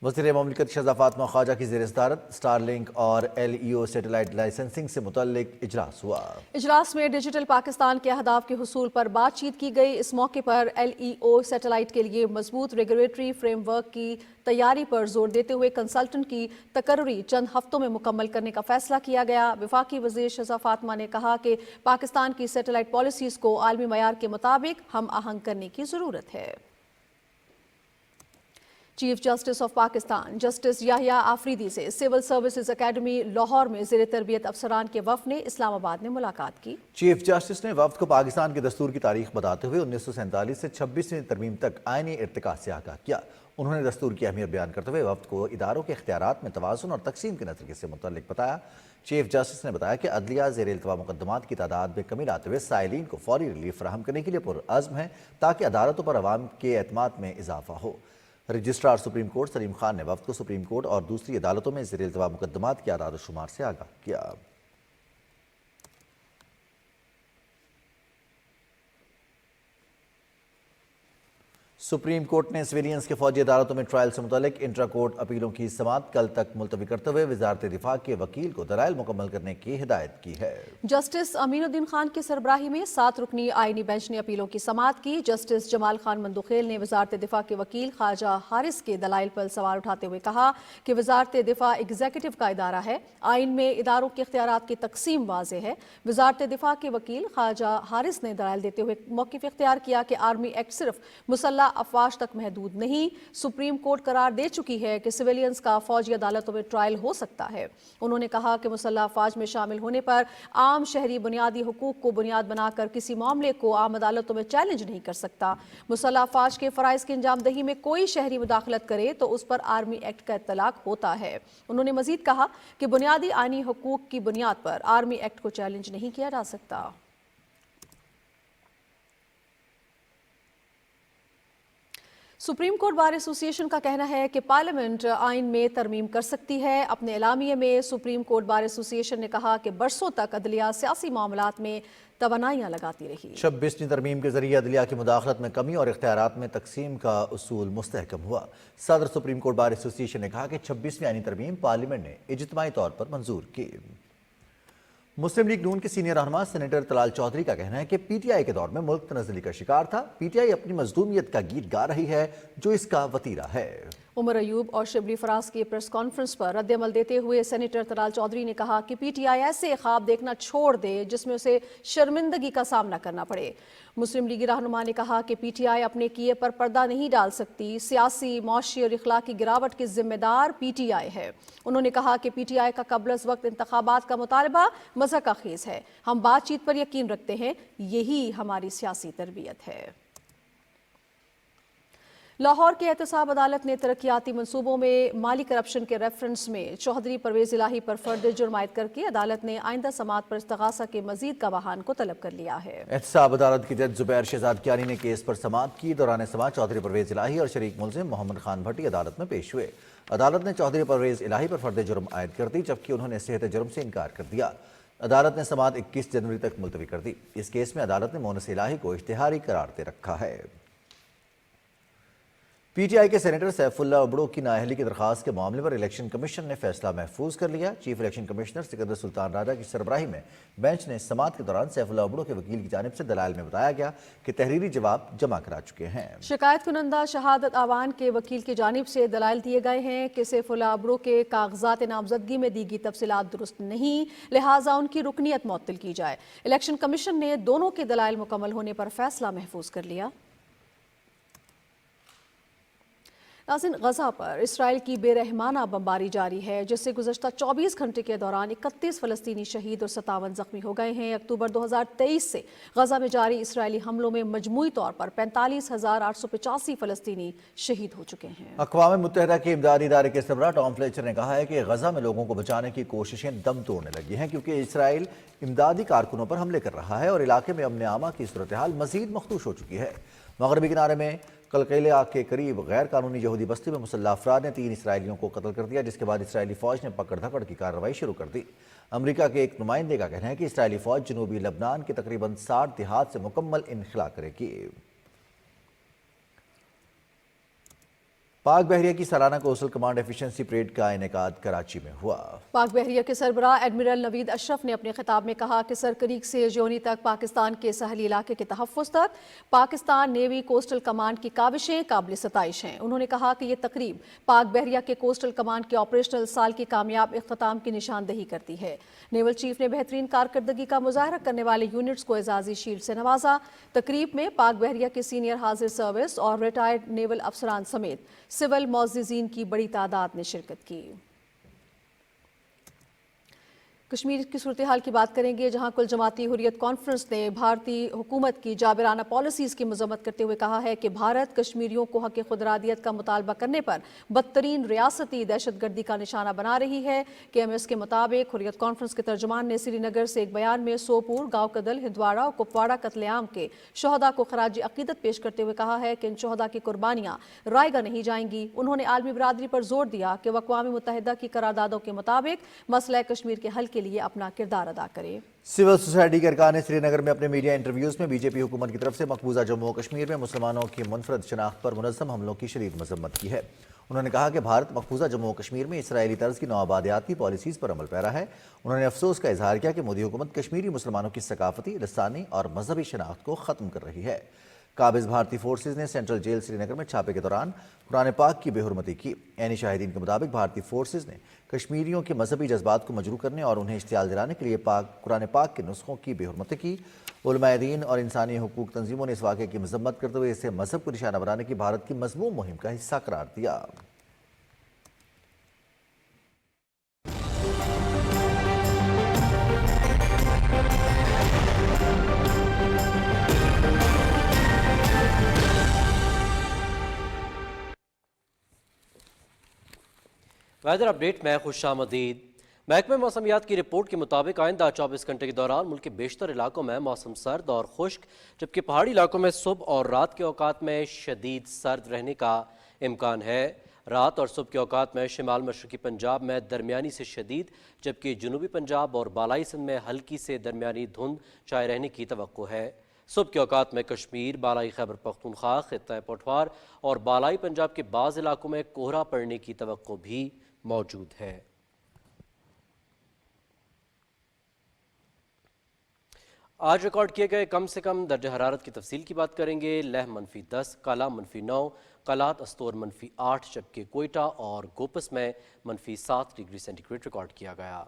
वज़ीर ममलिकत शहज़ाद फातिमा ख्वाजा की ज़ेर सदारत स्टारलिंक और LEO सैटेलाइट लाइसेंसिंग से मुतल्लिक इजलास हुआ। इजलास में डिजिटल पाकिस्तान के अहदाफ के हुसूल पर बातचीत की गई। इस मौके पर LEO सैटेलाइट के लिए मजबूत रेगुलेटरी फ्रेमवर्क की तैयारी पर जोर देते हुए कंसल्टेंट की तकर्री चंद हफ्तों में मुकम्मल करने का फैसला किया गया। वफाकी वज़ीर शहज़ाद फातिमा ने कहा कि पाकिस्तान की सैटेलाइट पॉलिसीज़ को आलमी मयार के मुताबिक हम आहंग करने की ज़रूरत है। Chief justice of Pakistan justice Yahya Afridi से सिविल सर्विसेज एकेडमी लाहौर में ज़ेर तरबियत अफसरान के वफ़द ने इस्लामाबाद में मुलाकात की। चीफ जस्टिस ने वफ़द को पाकिस्तान के दस्तूर की तारीख बताते हुए 1947 से 26वीं तरमीम तक आईनी इर्तिका से आगाह किया। उन्होंने दस्तूर की अहमियत बयान करते हुए वफ़द को इदारों के इख्तियारात में तवाज़ुन और तकसीम के नज़रिए से मुतल्लिक बताया। चीफ जस्टिस ने बताया कि अदलिया ज़ेर इल्तवा मुकदमात की तादाद में कमी लाते हुए साइलिन को फौरी रिलीफ फराहम करने के लिए पुरअज़्म है, ताकि अदालतों पर अवाम के एतमाद में इजाफा हो। Registrar supreme court Salim Khan ने वफ़द को सुप्रीम कोर्ट और दूसरी अदालतों में ज़ेर इल्तवा मुकदमात की आदाद शुमार से आगाह किया। सुप्रीम कोर्ट ने सिविलियंस के फौजी अदालतों में ट्रायल से मुतालिक इंट्रा कोर्ट अपीलों की समाअत कल तक मुलतवी करते हुए वजारत दिफा के वकील को दलाइल मुकम्मल करने की हिदायत की है। जस्टिस अमीनुद्दीन खान की सरबराही में 7 रुकनी आईनी बेंच ने अपीलों की समाअत की। जस्टिस जमाल खान मंदुखेल ने वजारत दिफा के वकील ख्वाजा हारिस के दलाइल पर सवाल उठाते हुए कहा कि वजारत दिफा एग्जीक्यूटिव का इदारा है, आइन में इदारों के इख्तियारात की तकसीम वाज़ेह है। वजारत दिफा के वकील ख्वाजा हारिस ने दलाइल देते हुए मौक़िफ़ इख्तियार किया कि आर्मी एक्ट सिर्फ मुसल्लह अफवाज तक महदूद नहीं, सुप्रीम कोर्ट करार दे चुकी है कि सिविलियंस का फौजी अदालतों में ट्रायल हो सकता है। उन्होंने कहा कि मुसल्लह अफवाज में शामिल होने पर आम शहरी बुनियादी हुकूक को बुनियाद बनाकर किसी मामले को आम अदालतों में चैलेंज नहीं कर सकता। मुसल्लह अफवाज के फ़राइज़ की अंजामदही में कोई शहरी मुदाखलत करे तो उस पर आर्मी एक्ट का इत्तलाक होता है। उन्होंने मजीद कहा कि बुनियादी आईनी हुकूक की बुनियाद पर आर्मी एक्ट को चैलेंज नहीं किया जा सकता। सुप्रीम कोर्ट बार एसोसिएशन का कहना है कि पार्लियामेंट आइन में तरमीम कर सकती है। अपने एलामिये में सुप्रीम कोर्ट बार एसोसिएशन ने कहा कि बरसों तक अदलिया सियासी मामलात में तवानाइयाँ लगाती रही। 26वीं तरमीम के जरिए अदलिया की मुदाखलत में कमी और इख्तियारात में तकसीम का उसूल मुस्तहकम हुआ। सदर सुप्रीम कोर्ट बार एसोसिएशन ने कहा कि 26वीं आईनी तरमीम पार्लियामेंट ने इज्तिमाई तौर पर मंजूर की। मुस्लिम लीग नून के सीनियर रहनुमा सेनेटर तलाल चौधरी का कहना है कि पीटीआई के दौर में मुल्क तनज़्ज़ुली का शिकार था। पीटीआई अपनी मजलूमियत का गीत गा रही है जो इसका वतीरा है। उमर अयूब और शिबली फराज की प्रेस कॉन्फ्रेंस पर रद्द-ए-अमल देते हुए सेनेटर तलाल चौधरी ने कहा कि पीटीआई ऐसे ख्वाब देखना छोड़ दे जिसमें उसे शर्मिंदगी का सामना करना पड़े। मुस्लिम लीगी रहनुमा ने कहा कि पीटीआई अपने किए पर पर्दा नहीं डाल सकती। सियासी, मौशी और इखलाकी गिरावट की जिम्मेदार पीटीआई है। उन्होंने कहा कि पीटीआई का कबल अज़ वक्त इंतखाबात का मुतालबा मज़हक ख़ेज़ है। हम बातचीत पर यकीन रखते हैं, यही हमारी सियासी तरबियत है। लाहौर के एहतसाब अदालत ने तरक्याती मंसूबों में माली करप्शन के रेफरेंस में चौधरी परवेज़ इलाही पर फर्द जुर्म आयद करके अदालत ने आइंदा समाअत पर इस्तग़ासा के मजीद गवाहान को तलब कर लिया है। एहतसाब अदालत की जज ज़ुबैर शहजाद कियानी ने केस पर समाअत की। दौरान समाअत चौधरी परवेज़ इलाही और शरीक मुलजिम मोहम्मद खान भट्टी अदालत में पेश हुए। अदालत ने चौधरी परवेज़ इलाही पर फर्द जुर्म आयद कर दी, जबकि उन्होंने सेहत जुर्म से इनकार कर दिया। अदालत ने समाअत 21 जनवरी तक मुलतवी कर दी। इस केस में अदालत ने मोनस इलाही को इश्तिहारी करार दे रखा है। पीटीआई के सेनेटर सैफुल्लाह अबड़ो की नाअहली की दरखास्त के मामले पर इलेक्शन कमीशन ने फैसला महफूज कर लिया। Chief election commissioner Sikandar Sultan Raja की सरबराही में बेंच ने समाअत के दौरान सैफुल्लाह अबड़ो के वकील की जानिब से दलाइल में बताया गया कि तहरीरी जवाब जमा करा चुके हैं। शिकायत कुनंदा शहादत आवान के वकील की जानिब से दलाइल दिए गए हैं कि सैफुल्लाह अबड़ो के कागजात नामजदगी में दी गई तफसीलात दुरुस्त नहीं, लिहाजा उनकी रुकनीत मुअत्तल की जाए। इलेक्शन कमीशन ने दोनों के दलाइल मुकम्मल होने पर फैसला महफूज कर लिया। नाज़रीन, गजा पर इसराइल की बेरहमाना बमबारी जारी है, जिससे गुज़श्ता 24 घंटे के दौरान 31 फ़लस्तीनी शहीद और 57 ज़ख्मी हो गए हैं। अक्टूबर 2023 से गजा में जारी इसराइली हमलों में मजमूई तौर पर 45,885 फ़लस्तीनी शहीद हो चुके हैं। अक़वाम मुत्तहिदा के इमदादी इदारे के सरबराह टॉम फ्लेचर ने कहा है कि गजा में लोगों को बचाने की कोशिशें दम तोड़ने लगी हैं, क्योंकि इसराइल इमदादी कारकुनों पर हमले कर रहा है और इलाके में अमन आमा की सूरत हाल मज़ीद मखदूश हो चुकी है। मगरबी किनारे में कलकैला के करीब गैर कानूनी यहूदी बस्ती में मुसल्लह अफराद ने 3 इसराइलियों को कत्ल कर दिया, जिसके बाद इसराइली फ़ौज ने पकड़ धकड़ की कार्रवाई शुरू कर दी। अमेरिका के एक नुमाइंदे का कहना है कि इसराइली फ़ौज जनूबी लबनान के तकरीबन 60 देहात से मुकम्मल इनखला करेगी। पाक बहरिया की सालाना कोस्टल कमांड एफिशिएंसी परेड का इनेकाद कराची में हुआ। पाक बहरिया के सरबराह एडमिरल नवीद अशरफ ने अपने खिताब में कहा कि सरकरीक से जोनी तक पाकिस्तान के सहली इलाके के तहफ़्फ़ुज़ तक पाकिस्तान नेवी कोस्टल कमांड की काविशें काबिल सताइश हैं। उन्होंने कहा कि ये तकरीब पाक बहरिया के कोस्टल कमांड के ऑपरेशनल साल की कामयाब इख्तिताम की निशानदही करती है। नेवल चीफ ने बेहतरीन कारकर्दगी का मुजाहरा करने वाले यूनिट्स को एजाज़ी शील्ड से नवाजा। तकरीब में पाक बहरिया के सीनियर हाजिर सर्विस और रिटायर्ड नेवल अफसरान समेत सिविल मौज़िज़ीन की बड़ी तादाद ने शिरकत की। कश्मीर की सूरत हाल की बात करेंगे, जहां कुल जमाती हुर्रियत कॉन्फ्रेंस ने भारतीय हुकूमत की जाबिराना पॉलिसीज़ की मजम्मत करते हुए कहा है कि भारत कश्मीरियों को हक़ खुदरादियत का मुतालबा करने पर बदतरीन रियासती दहशतगर्दी का निशाना बना रही है। KMS के मुताबिक हुर्रियत कॉन्फ्रेंस के तर्जुमान ने श्रीनगर से एक बयान में सोपुर, गाँव कदल, हिंदवाड़ा और कुपवाड़ा कत्लेआम के शहदा को खराज अकीदत पेश करते हुए कहा है कि इन शहदा की कुर्बानियाँ रायगा नहीं जाएंगी। उन्होंने आलमी बरादरी पर जोर दिया कि वह अक़वाम मुत्तहिदा की करारदादों के मुताबिक मसला कश्मीर के हल के लिए अपना किरदार अदा करे। सिविल सोसाइटी के अरकान ने श्रीनगर में अपने मीडिया इंटरव्यूज़ में बीजेपी हुकूमत की तरफ से मकबूजा जम्मू और कश्मीर में मुसलमानों की मुनफरद शनाख्त पर मुनज़्ज़म हमलों की शदीद मजम्मत की है। उन्होंने कहा कि भारत मकबूजा जम्मू और कश्मीर में इसराइली तर्ज की नौआबादियाती पॉलिसीज़ पर अमल पैरा है। उन्होंने अफसोस का इजहार किया कि मोदी हुकूमत कश्मीरी मुसलमानों की सकाफती, लसानी और मजहबी शनाख्त को ख़त्म कर रही है। काबिज भारतीय फोर्सेज ने सेंट्रल जेल श्रीनगर में छापे के दौरान कुरान पाक की बेहुरमती की। ऐनी शाहिदीन के मुताबिक भारतीय फोर्सेज ने कश्मीरियों के मजहबी जज्बात को मजरू करने और उन्हें इश्तियाल दिलाने के लिए कुरान पाक के नुस्खों की बेहुरमती की। उलमाए दीन और इंसानी हुकूक तंजीमों ने इस वाक़े की मजम्मत करते हुए इसे मजहब को निशाना बनाने की भारत की मजमूम मुहिम का हिस्सा करार दिया। वेदर अपडेट में खुशामदीद। महकमे मौसमियात की रिपोर्ट के मुताबिक आइंदा 24 घंटे के दौरान मुल्क के बेशतर इलाकों में मौसम सर्द और खुश्क, जबकि पहाड़ी इलाकों में सुबह और रात के औकात में शदीद सर्द रहने का इम्कान है। रात और सुबह के औकात में शिमाल मशरकी पंजाब में दरमियानी से शदीद, जबकि जनूबी पंजाब और बालाई सिंध में हल्की से दरमियानी धुंध छाए रहने की तवक्को है। सुबह के औकात में कश्मीर, बालाई खैबर पख्तूनख्वा, खित्ता पठवार और बालाई पंजाब के बाज़ इलाकों में कोहरा पड़ने की तवक्को भी मौजूद है। आज रिकॉर्ड किए गए कम से कम दर्जा हरारत की तफसील की बात करेंगे। लेह -10, काला -9, कलात अस्तोर -8, जबकि कोयटा और गोपस में -7 डिग्री सेंटीग्रेड रिकॉर्ड किया गया।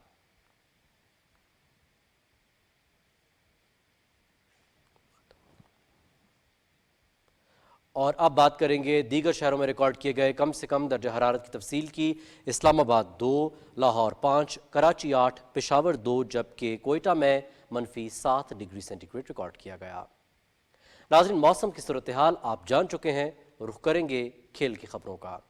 और अब बात करेंगे दीगर शहरों में रिकॉर्ड किए गए कम से कम दर्जा हरारत की तफसील की। इस्लामाबाद 2, लाहौर 5, कराची 8, पेशावर 2, जबकि कोयटा में -7 डिग्री सेंटीग्रेड रिकॉर्ड किया गया। नाज़रीन, मौसम की सूरत हाल आप जान चुके हैं, रुख करेंगे खेल की खबरों का।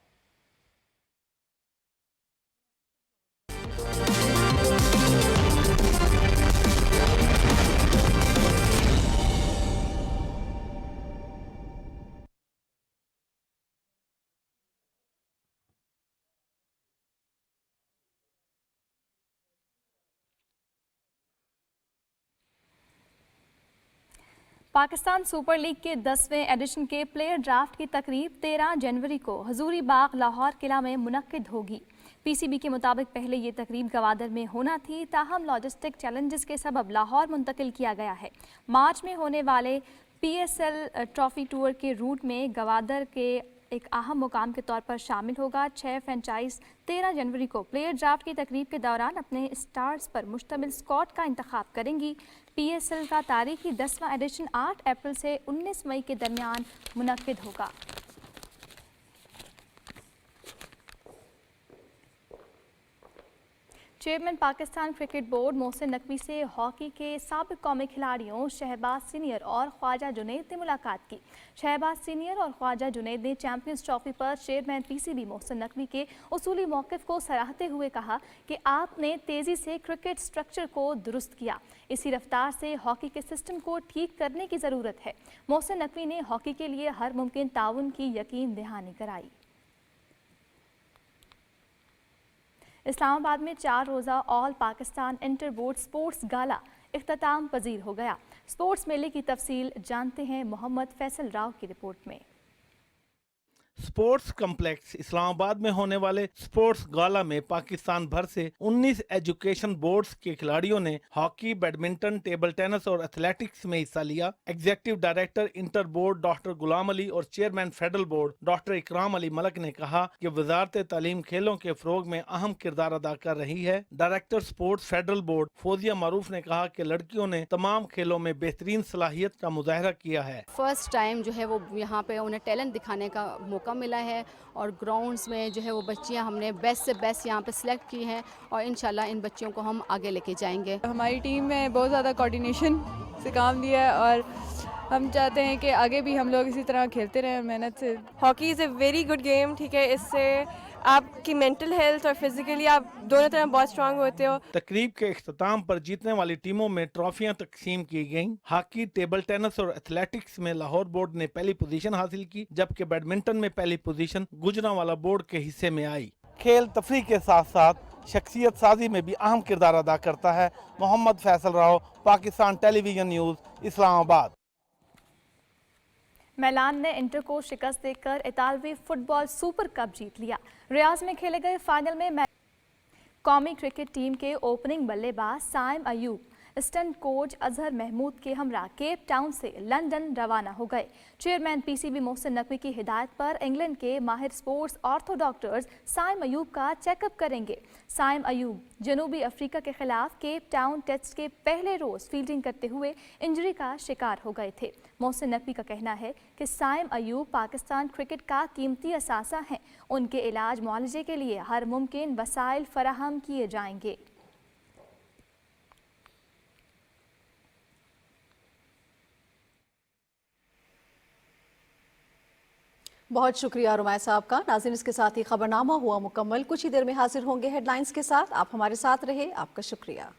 पाकिस्तान सुपर लीग के 10वें एडिशन के प्लेयर ड्राफ्ट की तकरीब 13 जनवरी को हजूरी बाग लाहौर किला में मुनक्किद होगी। PCB के मुताबिक पहले ये तकरीब गवादर में होना थी, ताहम लॉजिस्टिक चैलेंजेस के सबब लाहौर मुंतकिल किया गया है। मार्च में होने वाले PSL ट्रॉफी टूर के रूट में गवादर के एक अहम मुकाम के तौर पर शामिल होगा। 6 फ्रेंचाइज 13 जनवरी को प्लेयर ड्राफ्ट की तकरीब के दौरान अपने स्टार्स पर मुश्तमिल स्क्वाड का इंतखाब करेंगी। PSL का तारीखी 10वां एडिशन 8 अप्रैल से 19 मई के दरमियान मुनक्किद होगा। Chairman Pakistan cricket board Mohsin Naqvi से हॉकी के साबिक कौमी खिलाड़ियों शहबाज सीनियर और ख्वाजा जुनैद ने मुलाकात की। शहबाज सीनियर और ख्वाजा जुनैद ने चैंपियंस ट्रॉफी पर चेयरमैन पीसीबी मोहसिन नकवी के उसूली मौक़िफ़ को सराहते हुए कहा कि आपने तेज़ी से क्रिकेट स्ट्रक्चर को दुरुस्त किया, इसी रफ्तार से हॉकी के सिस्टम को ठीक करने की ज़रूरत है। मोहसिन नकवी ने हॉकी के लिए हर मुमकिन ताउन की यकीन दहानी कराई। इस्लामाबाद में 4 रोज़ा all Pakistan inter board sports gala इख्तिताम पजीर हो गया। स्पोर्ट्स मेले की तफसील जानते हैं मोहम्मद फैसल राव की रिपोर्ट में। स्पोर्ट्स कम्प्लेक्स इस्लामाबाद में होने वाले स्पोर्ट्स गाला में पाकिस्तान भर से 19 एजुकेशन बोर्ड्स के खिलाड़ियों ने हॉकी, बैडमिंटन, टेबल टेनिस और एथलेटिक्स में हिस्सा लिया। Executive director inter board doctor Ghulam Ali और चेयरमैन फेडरल बोर्ड डॉक्टर इकराम अली मलक ने कहा कि वजारत तालीम खेलों के फरोग में अहम किरदार अदा कर रही है। Director sports federal board Fauzia Maroof ने कहा कि लड़कियों ने तमाम खेलों में बेहतरीन सलाहियत का मुजाहरा किया है। फर्स्ट टाइम जो है वो यहाँ पे उन्हें टैलेंट दिखाने का मौका मिला है और ग्राउंड्स में जो है वो बच्चियां हमने बेस्ट से बेस्ट यहाँ पे सिलेक्ट की हैं और इंशाल्लाह इन बच्चियों को हम आगे लेके जाएंगे। हमारी टीम में बहुत ज़्यादा कोऑर्डिनेशन से काम लिया है और हम चाहते हैं कि आगे भी हम लोग इसी तरह खेलते रहें मेहनत से। Hockey is a very good game, ठीक है, इससे आपकी मेंटल हेल्थ और फिजिकली आप दोनों तरह बहुत स्ट्रांग होते हो। तकरीब के इख्तिताम पर जीतने वाली टीमों में ट्रॉफियां तकसीम की गईं। हॉकी, टेबल टेनिस और एथलेटिक्स में लाहौर बोर्ड ने पहली पोजीशन हासिल की, जबकि बैडमिंटन में पहली पोजीशन गुजरांवाला बोर्ड के हिस्से में आई। खेल तफरीह के साथ साथ शख्सियत साजी में भी अहम किरदार अदा करता है। Mohammad Faisal Rao, Pakistan television news, Islamabad. मैलान ने इंटर को शिकस्त देकर इतालवी फुटबॉल सुपर कप जीत लिया। रियाज में खेले गए फाइनल में कौमी क्रिकेट टीम के ओपनिंग बल्लेबाज साइम अयूब स्टंट कोच अजहर महमूद के हमरा केप टाउन से लंदन रवाना हो गए। चेयरमैन पीसीबी मोहसिन नकवी की हिदायत पर इंग्लैंड के माहिर sports ortho doctors Saim Ayub का चेकअप करेंगे। साइम अयूब जनूबी अफ्रीका के खिलाफ केप टाउन टेस्ट के पहले रोज फील्डिंग करते हुए इंजरी का शिकार हो गए थे। मोहसिन नकवी का कहना है कि साइम अयूब पाकिस्तान क्रिकेट का कीमती असासा हैं। उनके इलाज मुआलजे के लिए हर मुमकिन वसाइल फराहम किए जाएंगे। बहुत शुक्रिया रुमाय साहब का। नाज़रीन, इसके साथ ही खबरनामा हुआ मुकम्मल। कुछ ही देर में हाजिर होंगे हेडलाइंस के साथ। आप हमारे साथ रहे, आपका शुक्रिया।